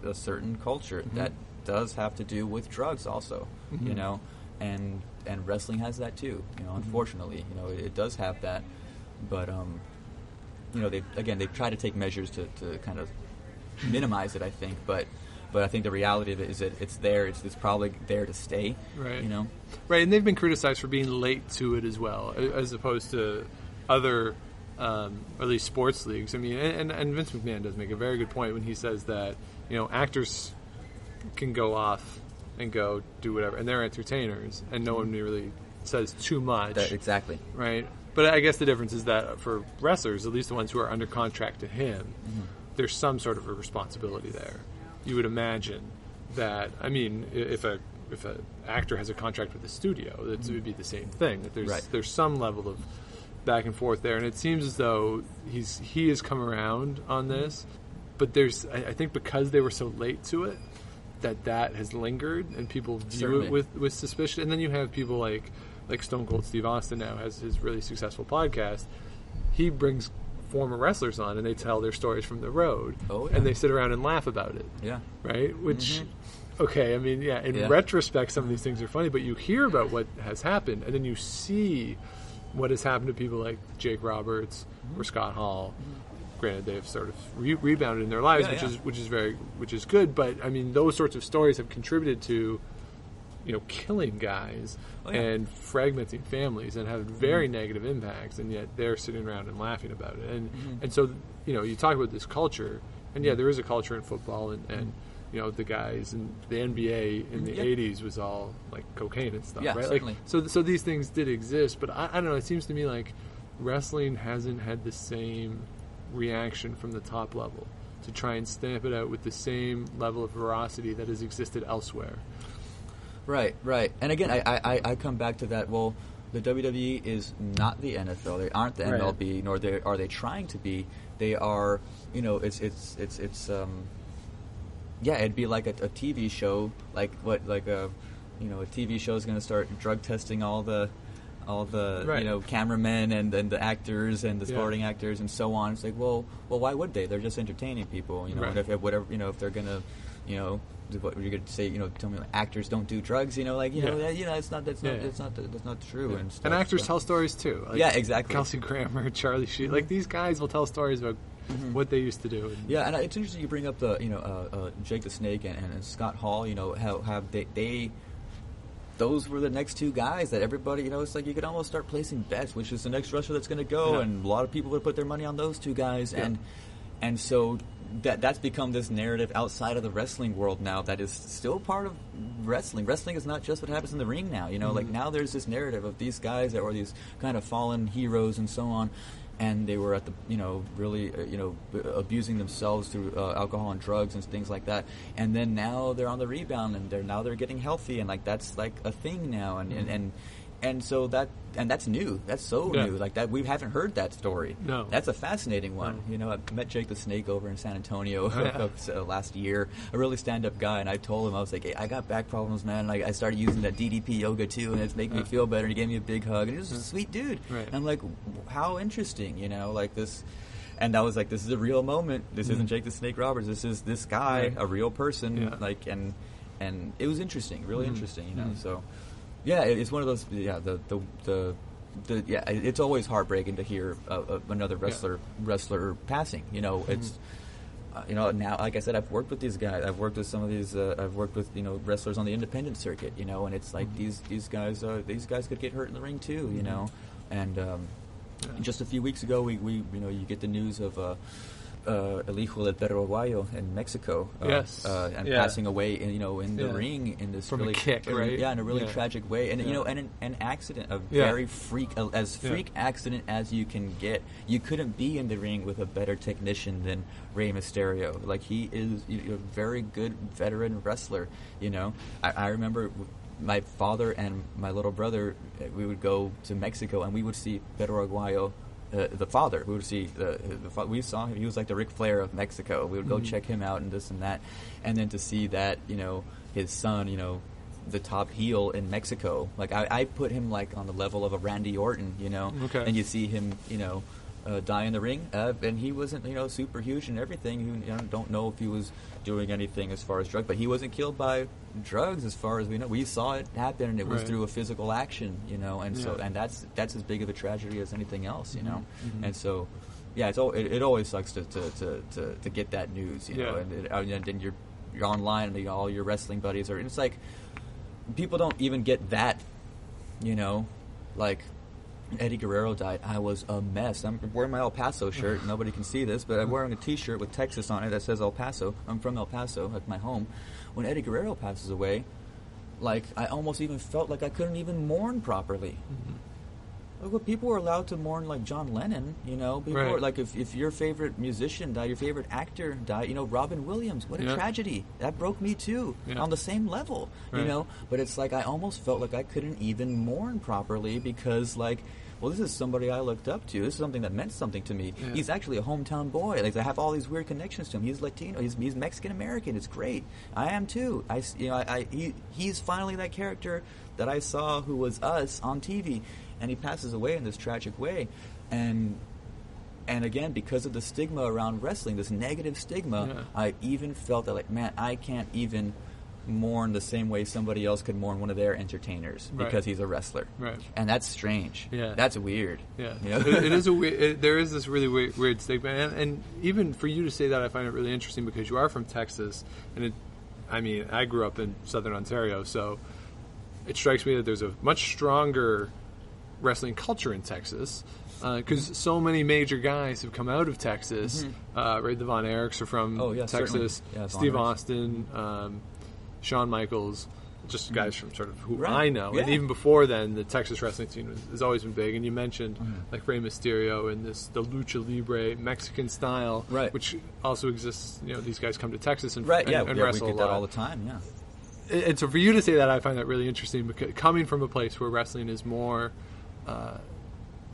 a certain culture that does have to do with drugs also, and wrestling has that too. Unfortunately, it does have that. But they've tried to take measures to kind of minimize it. I think, but I think the reality of it is that it's there. It's probably there to stay. Right. Right, and they've been criticized for being late to it as well, as opposed to other, at least sports leagues. I mean, and Vince McMahon does make a very good point when he says that actors can go off and go do whatever, and they're entertainers, and no one really says too much. Exactly. Right? But I guess the difference is that for wrestlers, at least the ones who are under contract to him, there's some sort of a responsibility there. You would imagine that, I mean, if an actor has a contract with the studio, it would be the same thing. That there's some level of back and forth there, and it seems as though he has come around on this, but I think because they were so late to it, that has lingered and people view it with suspicion. And then you have people like Stone Cold Steve Austin now has his really successful podcast. He brings former wrestlers on and they tell their stories from the road, and they sit around and laugh about it. Yeah. Right? Which, okay, I mean, in retrospect, some of these things are funny, but you hear about what has happened and then you see what has happened to people like Jake Roberts or Scott Hall. Granted, they've sort of rebounded in their lives, which is good. But I mean, those sorts of stories have contributed to, killing guys and fragmenting families and have very negative impacts. And yet they're sitting around and laughing about it. And so you talk about this culture, and there is a culture in football, and the guys in the NBA in the '80s was all like cocaine and stuff, right? Certainly. Like, so these things did exist, but I don't know. It seems to me like wrestling hasn't had the same reaction from the top level to try and stamp it out with the same level of veracity that has existed elsewhere. Right. And again, I come back to that. Well, the WWE is not the NFL. They aren't the MLB, nor are they trying to be. They are, it'd be like a TV show, a TV show is going to start drug testing all the cameramen and the actors and the supporting actors and so on. It's like, well, why would they? They're just entertaining people, And if they're gonna, what you're gonna say, tell me actors don't do drugs, that's not true. Yeah. And stuff, and actors tell stories too. Like exactly. Kelsey Grammer, Charlie Sheen, like these guys will tell stories about what they used to do. And it's interesting you bring up the Jake the Snake and Scott Hall. How they those were the next two guys that everybody, it's like you could almost start placing bets, which is the next wrestler that's going to go, and a lot of people would put their money on those two guys, and so that's become this narrative outside of the wrestling world now that is still part of wrestling. Wrestling is not just what happens in the ring now, like now there's this narrative of these guys that were these kind of fallen heroes and so on, and they were at the, really, abusing themselves through alcohol and drugs and things like that. And then now they're on the rebound, and they're getting healthy, and like that's like a thing now. And and so that's new. That's so new. Like that, we haven't heard that story. No, that's a fascinating one. No. You know, I met Jake the Snake over in San Antonio last year. A really stand-up guy, and I told him, I was like, hey, I got back problems, man. Like I started using that DDP yoga too, and it's making me feel better. And he gave me a big hug, and he was a sweet dude. Right. And I'm like, how interesting, you know, like this. And I was like, this is a real moment. This isn't Jake the Snake Roberts. This is this guy, a real person. Like, and it was interesting, really interesting, you know. So, yeah, it's one of those. Yeah, it's always heartbreaking to hear another wrestler passing. You know, it's. You know, now, like I said, I've worked with these guys. I've worked with some of these. I've worked with wrestlers on the independent circuit. You know, and it's like these guys could get hurt in the ring too. You know, and. Just a few weeks ago, we you get the news of El Hijo del Perro Aguayo in Mexico, and passing away in the ring in this from really a kick, right? Yeah, in a really tragic way, and and an accident, a very freak accident as you can get. You couldn't be in the ring with a better technician than Rey Mysterio. Like he is a very good veteran wrestler. You know, I remember. My father and my little brother, we would go to Mexico and we would see Pedro Aguayo, the father. We would see we saw him. He was like the Ric Flair of Mexico. We would go check him out and this and that, and then to see that his son, the top heel in Mexico. Like I put him like on the level of a Randy Orton, Okay. And you see him, die in the ring, and he wasn't, super huge and everything. Don't know if he was doing anything as far as drugs, but he wasn't killed by drugs as far as we know. We saw it happen, and it was through a physical action, and so that's as big of a tragedy as anything else, and so. Yeah, it always sucks to get that news, know, and then you're online and all your wrestling buddies are. And it's like people don't even get that, like. Eddie Guerrero died. I was a mess. I'm wearing my El Paso shirt. Nobody can see this, but I'm wearing a T-shirt with Texas on it that says El Paso. I'm from El Paso, like my home. When Eddie Guerrero passes away, like I almost even felt like I couldn't even mourn properly. Like, people were allowed to mourn like John Lennon, People were, like if your favorite musician died, your favorite actor died, Robin Williams. What a tragedy. That broke me too, on the same level, But it's like I almost felt like I couldn't even mourn properly because like, well, this is somebody I looked up to. This is something that meant something to me. Yeah. He's actually a hometown boy. Like I have all these weird connections to him. He's Latino. He's Mexican American. It's great. I am too. He's finally that character that I saw who was us on TV. And he passes away in this tragic way, and again, because of the stigma around wrestling, this negative stigma, I even felt that like, man, I can't even mourn the same way somebody else could mourn one of their entertainers because he's a wrestler, and that's strange. That's weird. It is a weird. There is this really weird stigma, and even for you to say that, I find it really interesting because you are from Texas, and I grew up in Southern Ontario, so it strikes me that there's a much stronger wrestling culture in Texas because so many major guys have come out of Texas. Right, the Von Erichs are from Texas. Steve Austin, Shawn Michaels, just guys from sort of who I know. And even before then, the Texas wrestling scene has always been big. And you mentioned like Rey Mysterio and the lucha libre Mexican style, which also exists. These guys come to Texas and wrestle we get that all the time. And so for you to say that, I find that really interesting because coming from a place where wrestling is more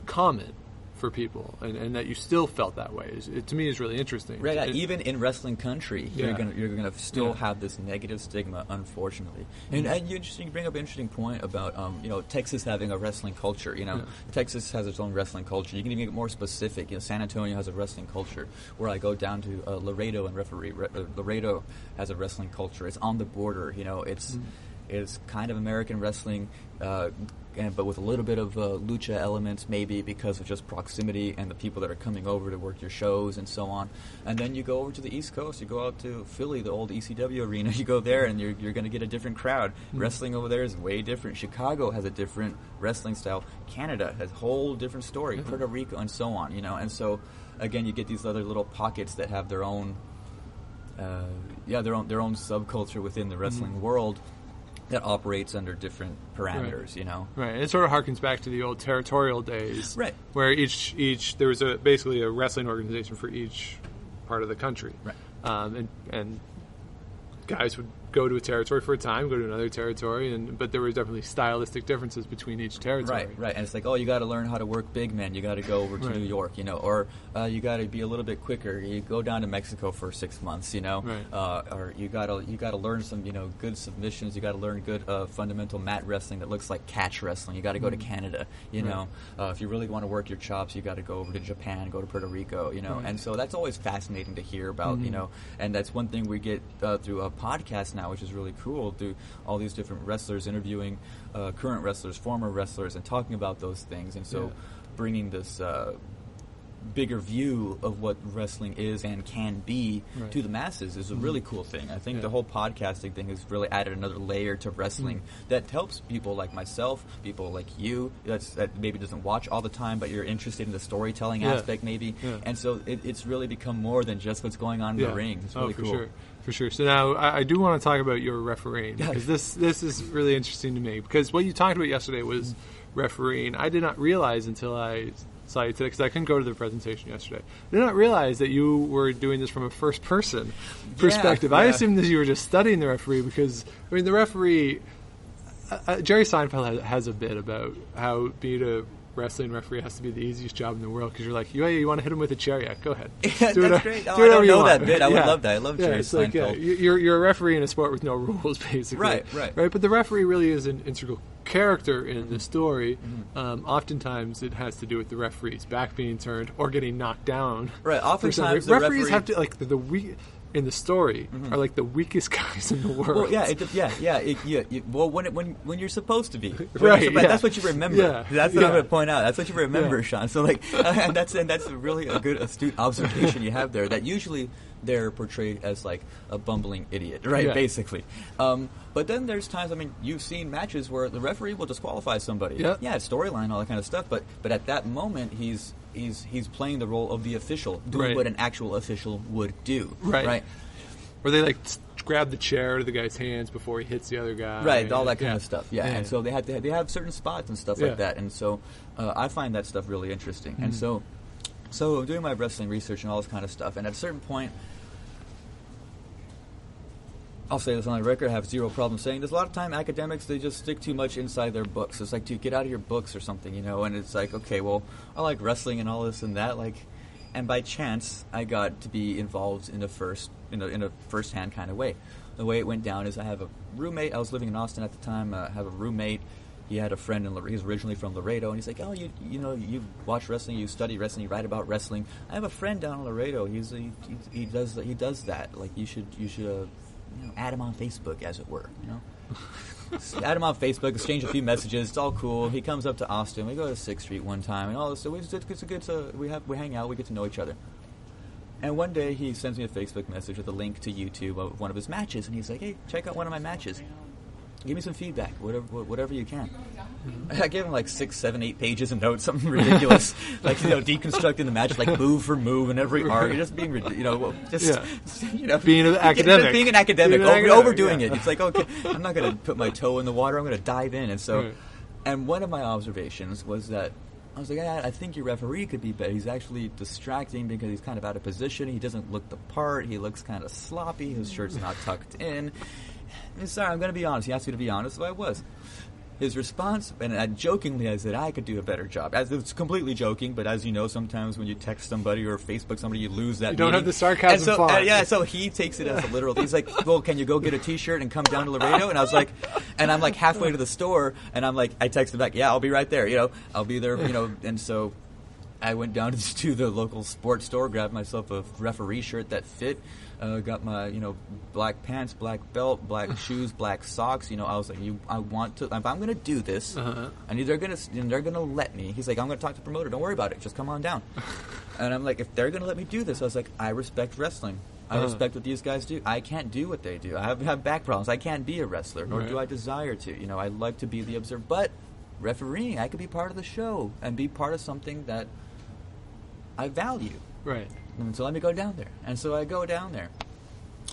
common for people, and that you still felt that way, to me is really interesting. Right, even in wrestling country, you're gonna still have this negative stigma, unfortunately. And you bring up an interesting point about Texas having a wrestling culture. Texas has its own wrestling culture. You can even get more specific. San Antonio has a wrestling culture. Where I go down to Laredo and Laredo has a wrestling culture. It's on the border. It's kind of American wrestling, but with a little bit of lucha elements, maybe because of just proximity and the people that are coming over to work your shows and so on. And then you go over to the East Coast. You go out to Philly, the old ECW arena. You go there, and you're going to get a different crowd. Wrestling over there is way different. Chicago has a different wrestling style. Canada has a whole different story. Puerto Rico, and so on. And so again, you get these other little pockets that have their own, their own subculture within the wrestling world. That operates under different parameters, Right, and it sort of harkens back to the old territorial days, right? Where each there was basically a wrestling organization for each part of the country, right? And guys would go to a territory for a time, go to another territory, but there were definitely stylistic differences between each territory. Right. And it's like, oh, you got to learn how to work big men. You got to go over to New York, or you got to be a little bit quicker. You go down to Mexico for 6 months, or you got to learn some, good submissions. You got to learn good fundamental mat wrestling that looks like catch wrestling. You got to go to Canada, if you really want to work your chops, you got to go over to Japan, go to Puerto Rico, and so that's always fascinating to hear about, and that's one thing we get through a podcast now, which is really cool, through all these different wrestlers interviewing current wrestlers, former wrestlers, and talking about those things, and so bringing this bigger view of what wrestling is and can be to the masses is a really cool thing. I think the whole podcasting thing has really added another layer to wrestling that helps people like myself, people like you, that maybe doesn't watch all the time, but you're interested in the storytelling aspect maybe. And so it's really become more than just what's going on in the ring. It's really cool. For sure. So now I do want to talk about your refereeing, because this is really interesting to me, because what you talked about yesterday was refereeing. I did not realize until I saw you today, because I couldn't go to the presentation yesterday. I did not realize that you were doing this from a first-person perspective. I assumed that you were just studying the referee, because, the referee, Jerry Seinfeld has a bit about how being a wrestling referee has to be the easiest job in the world, because you're like, you want to hit him with a chair? Yeah, go ahead. That's great. I don't know that bit. I would love that. I love Jerry Seinfeld. You're a referee in a sport with no rules, basically. Right. But the referee really is an integral character in the story. Oftentimes it has to do with the referee's back being turned or getting knocked down. Right. Oftentimes the referees have to, like, the weak in the story are like the weakest guys in the world. Well, when you're supposed to be, that's what you remember. That's what I'm going to point out. That's what you remember, Sean. So and that's really a good astute observation you have there. That usually they're portrayed as like a bumbling idiot, right? Basically. But then there's times, you've seen matches where the referee will disqualify somebody. Storyline, all that kind of stuff. But at that moment, he's playing the role of the official, doing what an actual official would do. Right. Or they grab the chair out of the guy's hands before he hits the other guy. Right, all that kind of stuff. And so they have certain spots and stuff like that. And so I find that stuff really interesting. And so I'm doing my wrestling research and all this kind of stuff. And at a certain point, I'll say this on the record, I have zero problem saying this. A lot of time academics, they just stick too much inside their books. It's like, dude, get out of your books or something, and it's like, okay, well, I like wrestling and all this and that, and by chance, I got to be involved in a first-hand kind of way. The way it went down is I have a roommate. I was living in Austin at the time. I have a roommate. He had a friend in he's originally from Laredo, and he's like, oh, you watch wrestling, you study wrestling, you write about wrestling. I have a friend down in Laredo. He does that. Like, you should add him on Facebook, as it were. Add him on Facebook, exchange a few messages. It's all cool. He comes up to Austin. We go to 6th Street one time, and all this. So we hang out. We get to know each other. And one day he sends me a Facebook message with a link to YouTube of one of his matches, and he's like, "Hey, check out one of my matches. Give me some feedback, whatever you can." I gave him 6, 7, 8 pages of notes, something ridiculous, deconstructing the match, move for move and every arc, just being, being an academic, being an academic, overdoing it. It's like, okay, I'm not going to put my toe in the water. I'm going to dive in, and so, and one of my observations was that I was like, I think your referee could be better. He's actually distracting because he's kind of out of position. He doesn't look the part. He looks kind of sloppy. His shirt's not tucked in. And sorry, I'm going to be honest. He asked me to be honest, so I was. His response, and jokingly, I said I could do a better job. It's completely joking, but as you know, sometimes when you text somebody or Facebook somebody, you lose that. You don't meaning. Have the sarcasm. And so he takes it as a literal. He's like, "Well, can you go get a T-shirt and come down to Laredo?" And I was like, and I'm like halfway to the store, and I'm like, I texted back, "Yeah, I'll be right there. I'll be there." And so I went down to the local sports store, grabbed myself a referee shirt that fit. Got my, black pants, black belt, black shoes, black socks. I was like, I want to. If I'm going to do this, and they're going to let me. He's like, I'm going to talk to the promoter. Don't worry about it. Just come on down. And I'm like, if they're going to let me do this, I was like, I respect wrestling. I respect what these guys do. I can't do what they do. I have back problems. I can't be a wrestler, nor do I desire to. I like to be the observer, but refereeing, I could be part of the show and be part of something that I value. Right. And so let me go down there. And so I go down there.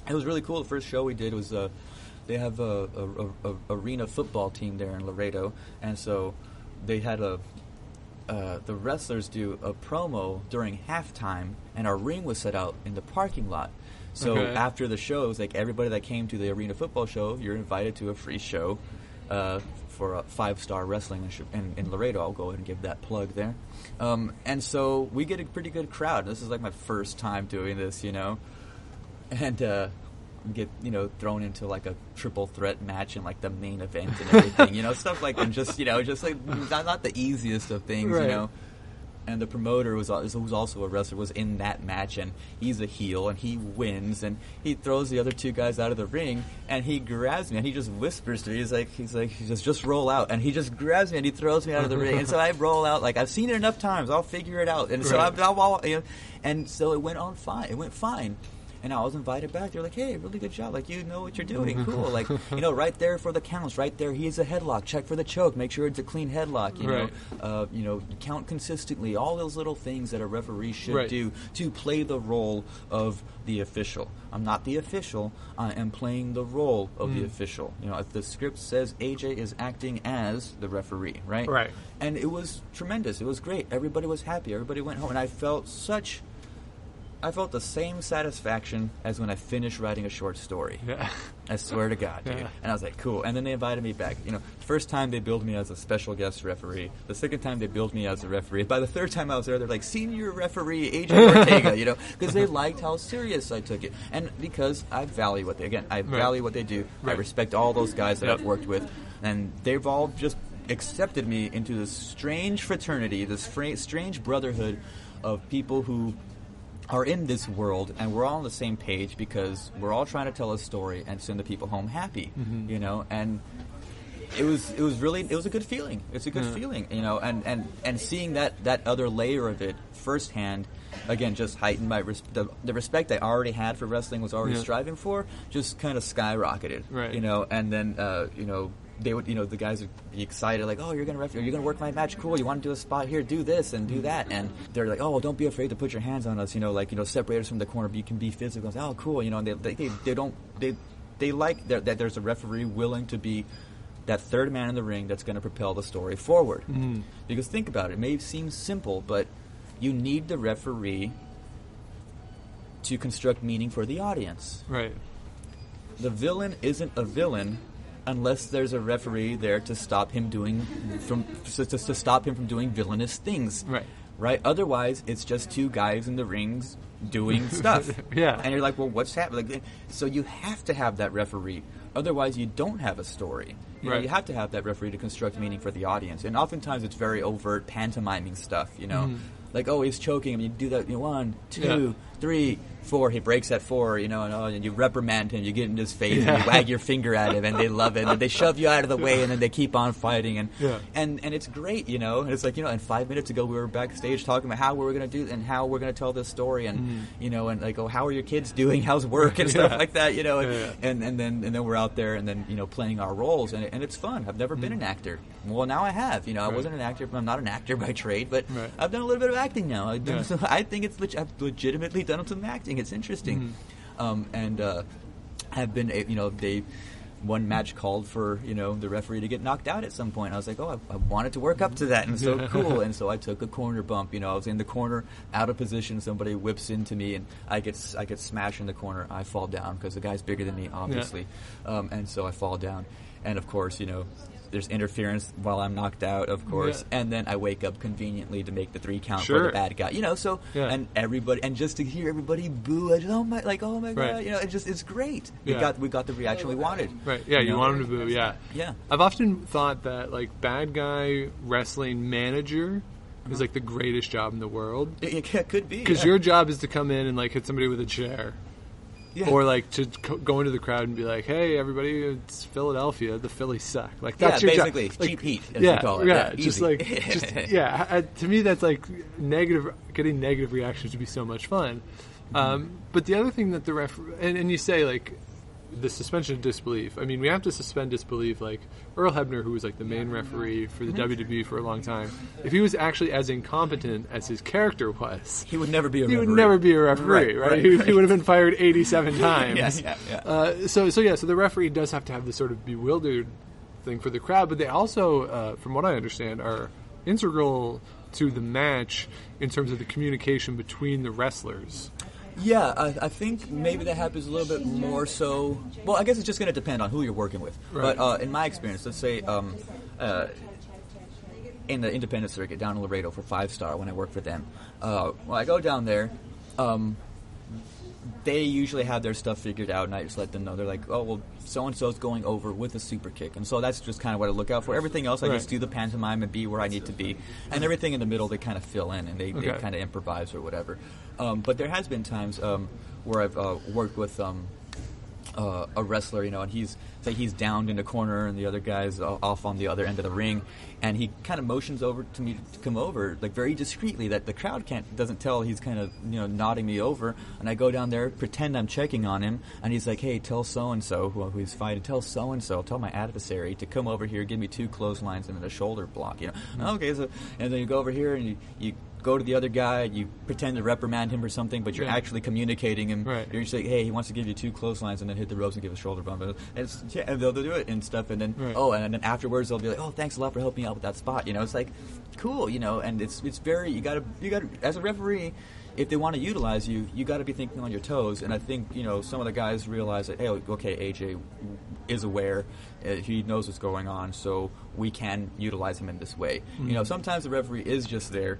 It was really cool. The first show we did was they have a arena football team there in Laredo, and so they had the wrestlers do a promo during halftime, and our ring was set out in the parking lot. So after the shows, like everybody that came to the arena football show, you're invited to a free show for a 5-star wrestling in Laredo. I'll go ahead and give that plug there. And so we get a pretty good crowd. This is like my first time doing this, and get thrown into like a triple threat match in like the main event and everything, stuff like, and just like not the easiest of things, right. And the promoter who's also a wrestler was in that match, and he's a heel, and he wins, and he throws the other two guys out of the ring, and he grabs me, and he just whispers to me, he's like, just roll out, and he just grabs me, and he throws me out of the ring, and so I roll out, like I've seen it enough times, I'll figure it out, and so right. and so it went on fine, it went fine. And I was invited back. They're like, hey, really good job. Like, you know what you're doing. Cool. Like, right there for the counts. Right there, he's a headlock. Check for the choke. Make sure it's a clean headlock. Count consistently. All those little things that a referee should do to play the role of the official. I'm not the official. I am playing the role of the official. If the script says AJ is acting as the referee, right? Right. And it was tremendous. It was great. Everybody was happy. Everybody went home. And I felt the same satisfaction as when I finished writing a short story. Yeah. I swear to God, dude. Yeah. And I was like, cool. And then they invited me back. First time they billed me as a special guest referee. The second time they billed me as a referee. By the third time I was there, they're like, senior referee AJ Ortega, because they liked how serious I took it. And because I value what they value what they do. Right. I respect all those guys that I've worked with. And they've all just accepted me into this strange fraternity, this strange brotherhood of people who are in this world, and we're all on the same page because we're all trying to tell a story and send the people home happy, and it was a good feeling. It's a good feeling, and seeing that other layer of it firsthand, again, just heightened my the respect I already had for wrestling, was already striving for, just kind of skyrocketed, right. And then they would, the guys would be excited, like, oh, you're going to work my match, cool, you want to do a spot here, do this and do that, and they're like, oh, well, don't be afraid to put your hands on us, separate us from the corner, but you can be physical. I was like, oh, cool, and they like that there's a referee willing to be that third man in the ring that's going to propel the story forward. Because think about it, it may seem simple, but you need the referee to construct meaning for the audience. Right. The villain isn't a villain unless there's a referee there to stop him from doing villainous things. Right. Right? Otherwise, it's just two guys in the rings doing stuff. Yeah. And you're like, well, what's happening? So you have to have that referee. Otherwise, you don't have a story. You have to have that referee to construct meaning for the audience. And oftentimes, it's very overt pantomiming stuff, Like, oh, he's choking him. You do that, 1, 2, 3, 4. He breaks at 4, and you reprimand him. You get in his face and you wag your finger at him, and they love it. And they shove you out of the way, and then they keep on fighting. And it's great, And it's like, and 5 minutes ago we were backstage talking about how we were going to do and how we're going to tell this story, and and like, oh, how are your kids doing? How's work and stuff like that, And then we're out there and then playing our roles, and it's fun. I've never been an actor. Well, now I have. I wasn't an actor. I'm not an actor by trade, but I've done a little bit of acting now. I think I've legitimately done some acting. It's interesting. And have been, one match called for, the referee to get knocked out at some point. I was like, oh, I wanted to work up to that, and so cool. And so I took a corner bump. I was in the corner, out of position. Somebody whips into me, and I get smashed in the corner. I fall down because the guy's bigger than me, obviously. And so I fall down. And, of course, there's interference while I'm knocked out, of course, and then I wake up conveniently to make the 3 count for the bad guy, and everybody, and just to hear everybody boo, oh my god, it's great. We got the reaction we wanted. Right. Yeah, you want him to boo. Yeah. Yeah. I've often thought that bad guy wrestling manager is the greatest job in the world. It could be, because your job is to come in and hit somebody with a chair. Yeah. Or to go into the crowd and be like, "Hey, everybody, it's Philadelphia. The Phillies suck." That's your basically job. Cheap heat, as you call it. To me, that's negative. Getting negative reactions would be so much fun. But the other thing that the and you say the suspension of disbelief. I mean, we have to suspend disbelief. Earl Hebner, who was the main referee for the WWE for a long time, if he was actually as incompetent as his character was, he would never be a referee. He would never be a referee, right? He would have been fired 87 times. So the referee does have to have this sort of bewildered thing for the crowd, but they also, from what I understand, are integral to the match in terms of the communication between the wrestlers. Yeah, I think maybe that happens a little bit more so. Well, I guess it's just going to depend on who you're working with. Right. But in my experience, let's say in the independent circuit down in Laredo for 5-star when I work for them, when I go down there, they usually have their stuff figured out, and I just let them know. They're like, oh, well, so-and-so's going over with a super kick. And so that's just kind of what I look out for. Everything else, I just do the pantomime and be where I need to be. And everything in the middle, they kind of fill in, and they kind of improvise or whatever. But there has been times where I've worked with a wrestler, and he's downed in the corner and the other guy's off on the other end of the ring, and he kind of motions over to me to come over, like very discreetly, that the crowd doesn't tell. He's kind of nodding me over, and I go down there, pretend I'm checking on him, and he's like, hey, tell so-and-so who he's fighting, tell my adversary to come over here, give me 2 clotheslines and then a shoulder block. Okay, so and then you go over here and you go to the other guy, you pretend to reprimand him or something, but you're actually communicating him. Right. You're just like, hey, he wants to give you 2 clotheslines and then hit the ropes and give a shoulder bump. And they'll do it and stuff. And then, and then afterwards they'll be like, oh, thanks a lot for helping me out with that spot. It's like, cool, and it's very, you gotta, as a referee, if they want to utilize you, you got to be thinking on your toes. And I think, some of the guys realize that, hey, okay, AJ is aware, he knows what's going on, so we can utilize him in this way. Mm-hmm. Sometimes the referee is just there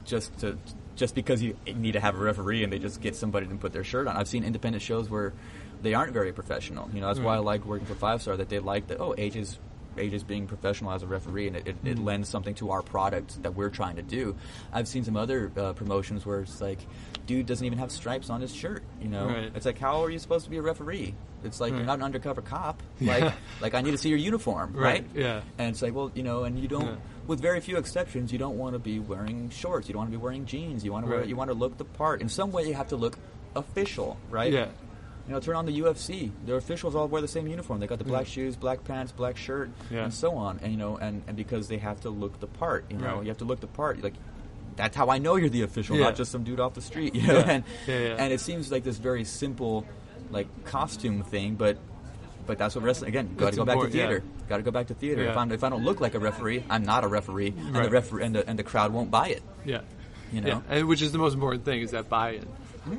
just because you need to have a referee and they just get somebody to put their shirt on. I've seen independent shows where they aren't very professional. That's why I like working for 5-star, that they like that, AJ's being professional as a referee, and it lends something to our product that we're trying to do. I've seen some other promotions where it's like, dude doesn't even have stripes on his shirt. Right. It's like, how are you supposed to be a referee? It's like, you're not an undercover cop. Yeah. Like I need to see your uniform, right? Yeah. And it's like, well, and you don't. With very few exceptions, you don't want to be wearing shorts. You don't want to be wearing jeans. You want to you want to look the part. In some way, you have to look official, right? Yeah. Turn on the UFC. Their officials all wear the same uniform. They got the black shoes, black pants, black shirt, and so on. And and because they have to look the part. You have to look the part. Like, that's how I know you're the official, not just some dude off the street. And it seems like this very simple, like, costume thing, but that's what wrestling. Again, got to go back to theater. Got to go back to theater. Yeah. If I don't look like a referee, I'm not a referee, and the referee and the crowd won't buy it. Yeah. Yeah, and which is the most important thing, is that buy-in.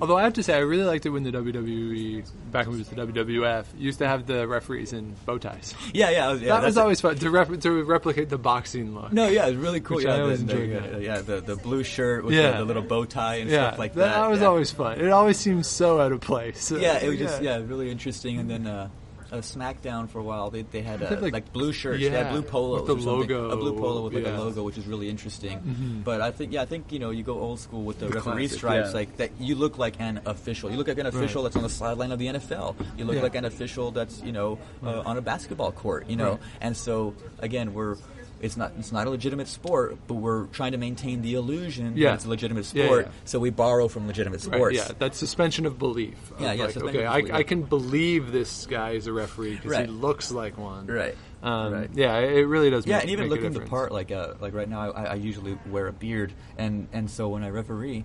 Although I have to say, I really liked it when the WWE, back when it was the WWF, used to have the referees in bow ties. That was always fun to replicate the boxing look. No, it was really cool. I always enjoyed that. The blue shirt with the little bow tie and stuff like that. That was always fun. It always seemed so out of place. It was just really interesting. And then SmackDown for a while, they had like blue shirts, they had blue polos with the logo, a blue polo with a logo, which is really interesting. Mm-hmm. But I think you go old school with the referee classic, stripes, like that. You look like an official. You look like an official that's on the sideline of the NFL. You look like an official that's on a basketball court. And so again, it's not a legitimate sport, but we're trying to maintain the illusion that it's a legitimate sport, so we borrow from legitimate sports. Right, that suspension of belief. I can believe this guy is a referee because he looks like one. Right. Yeah, it really does. And even looking the part, like right now, I usually wear a beard, and so when I referee,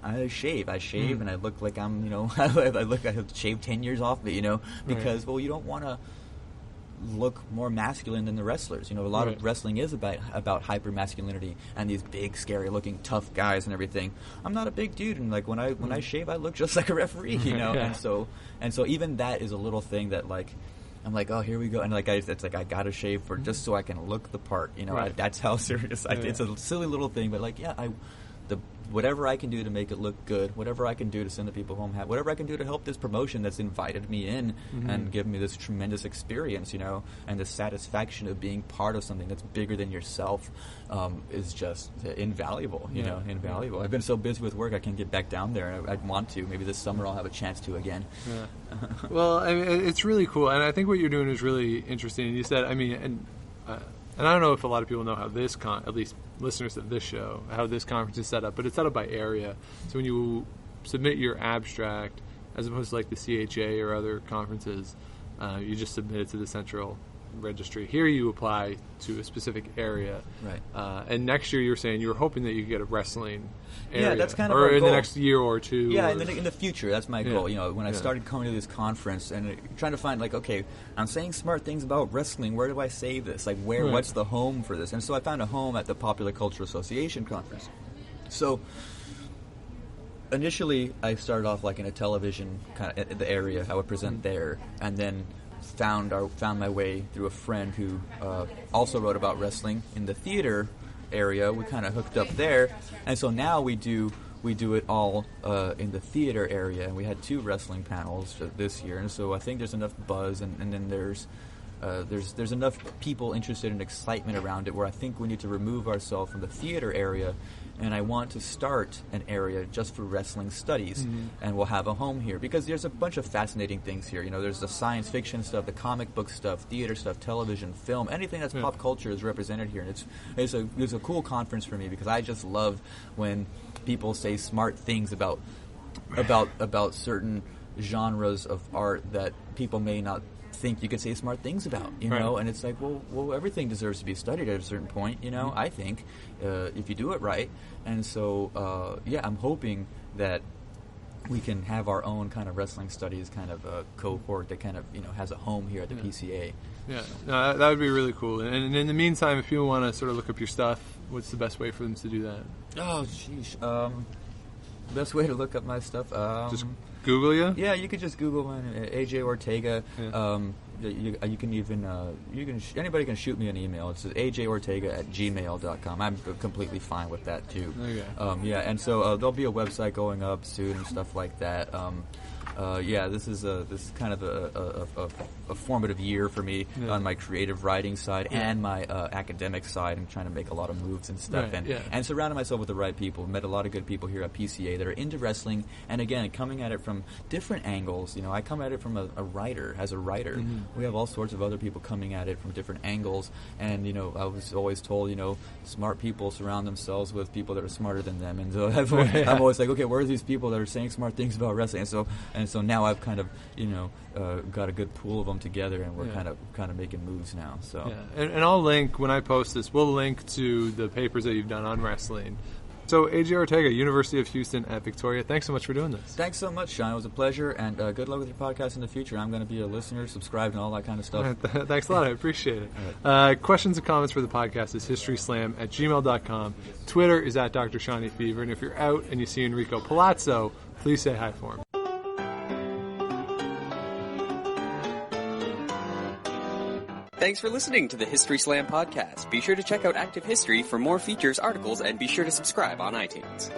I shave, and I look like I'm, I have shaved 10 years off me, because you don't want to look more masculine than the wrestlers. A lot of wrestling is about hyper masculinity and these big, scary looking, tough guys and everything. I'm not a big dude, and like when I shave, I look just like a referee, and so even that is a little thing that, like, I'm like, oh, here we go, and like it's like I gotta shave for just so I can look the part, that's how serious it's a silly little thing, but like, whatever I can do to make it look good, whatever I can do to send the people home happy, whatever I can do to help this promotion that's invited me in and give me this tremendous experience, and the satisfaction of being part of something that's bigger than yourself is just invaluable, invaluable. I've been so busy with work, I can't get back down there, and I'd want to. Maybe this summer I'll have a chance to again. Yeah. Well, I mean, it's really cool, and I think what you're doing is really interesting. And you said, and I don't know if a lot of people know how this, at least listeners of this show, how this conference is set up, but it's set up by area. So when you submit your abstract, as opposed to like the CHA or other conferences, you just submit it to the central registry. Here you apply to a specific area. Right. And next year you're saying you were hoping that you could get a wrestling area. Yeah, that's kind of or our in goal. The next year or two. Yeah, in the future, that's my goal. When I started coming to this conference and trying to find, like, okay, I'm saying smart things about wrestling. Where do I say this? Like, what's the home for this? And so I found a home at the Popular Culture Association conference. So initially I started off like in a television kind of the area. I would present there, and then found my way through a friend who also wrote about wrestling in the theater area. We kind of hooked up there, and so now we do it all in the theater area. And we had 2 wrestling panels for this year, and so I think there's enough buzz, and then there's enough people interested in excitement around it where I think we need to remove ourselves from the theater area, and I want to start an area just for wrestling studies, and we'll have a home here because there's a bunch of fascinating things here. There's the science fiction stuff, the comic book stuff, theater stuff, television, film, anything that's pop culture is represented here, and it's a cool conference for me because I just love when people say smart things about certain genres of art that people may not think you could say smart things about, know, and it's like, well, everything deserves to be studied at a certain point, I think, if you do it right. And so, I'm hoping that we can have our own kind of wrestling studies kind of cohort that kind of, has a home here at the PCA. Yeah, no, that would be really cool. And in the meantime, if people want to sort of look up your stuff, what's the best way for them to do that? Oh, sheesh. Best way to look up my stuff? Just Google you? Yeah, you could just Google AJ Ortega. Yeah. You can even anybody can shoot me an email. It's ayortega@gmail.com. I'm completely fine with that too. Okay. And so there'll be a website going up soon and stuff like that. This is kind of a formative year for me on my creative writing side and my academic side. I'm trying to make a lot of moves and stuff, and surrounding myself with the right people. Met a lot of good people here at PCA that are into wrestling, and again, coming at it from different angles. I come at it from a writer. As a writer, we have all sorts of other people coming at it from different angles, and I was always told, smart people surround themselves with people that are smarter than them, and so I'm always like, okay, where are these people that are saying smart things about wrestling? And so now I've kind of, got a good pool of them together, and we're kind of making moves now. So and I'll link, when I post this, we'll link to the papers that you've done on wrestling. So AJ Ortega, University of Houston at Victoria, thanks so much for doing this. Thanks so much, Sean. It was a pleasure, and good luck with your podcast in the future. I'm going to be a listener, subscribed, and all that kind of stuff. Thanks a lot. I appreciate it. Questions and comments for the podcast is historyslam@gmail.com. Twitter is @Dr. Shawnee Fever, and if you're out and you see Enrico Palazzo, please say hi for him. Thanks for listening to the History Slam podcast. Be sure to check out Active History for more features, articles, and be sure to subscribe on iTunes.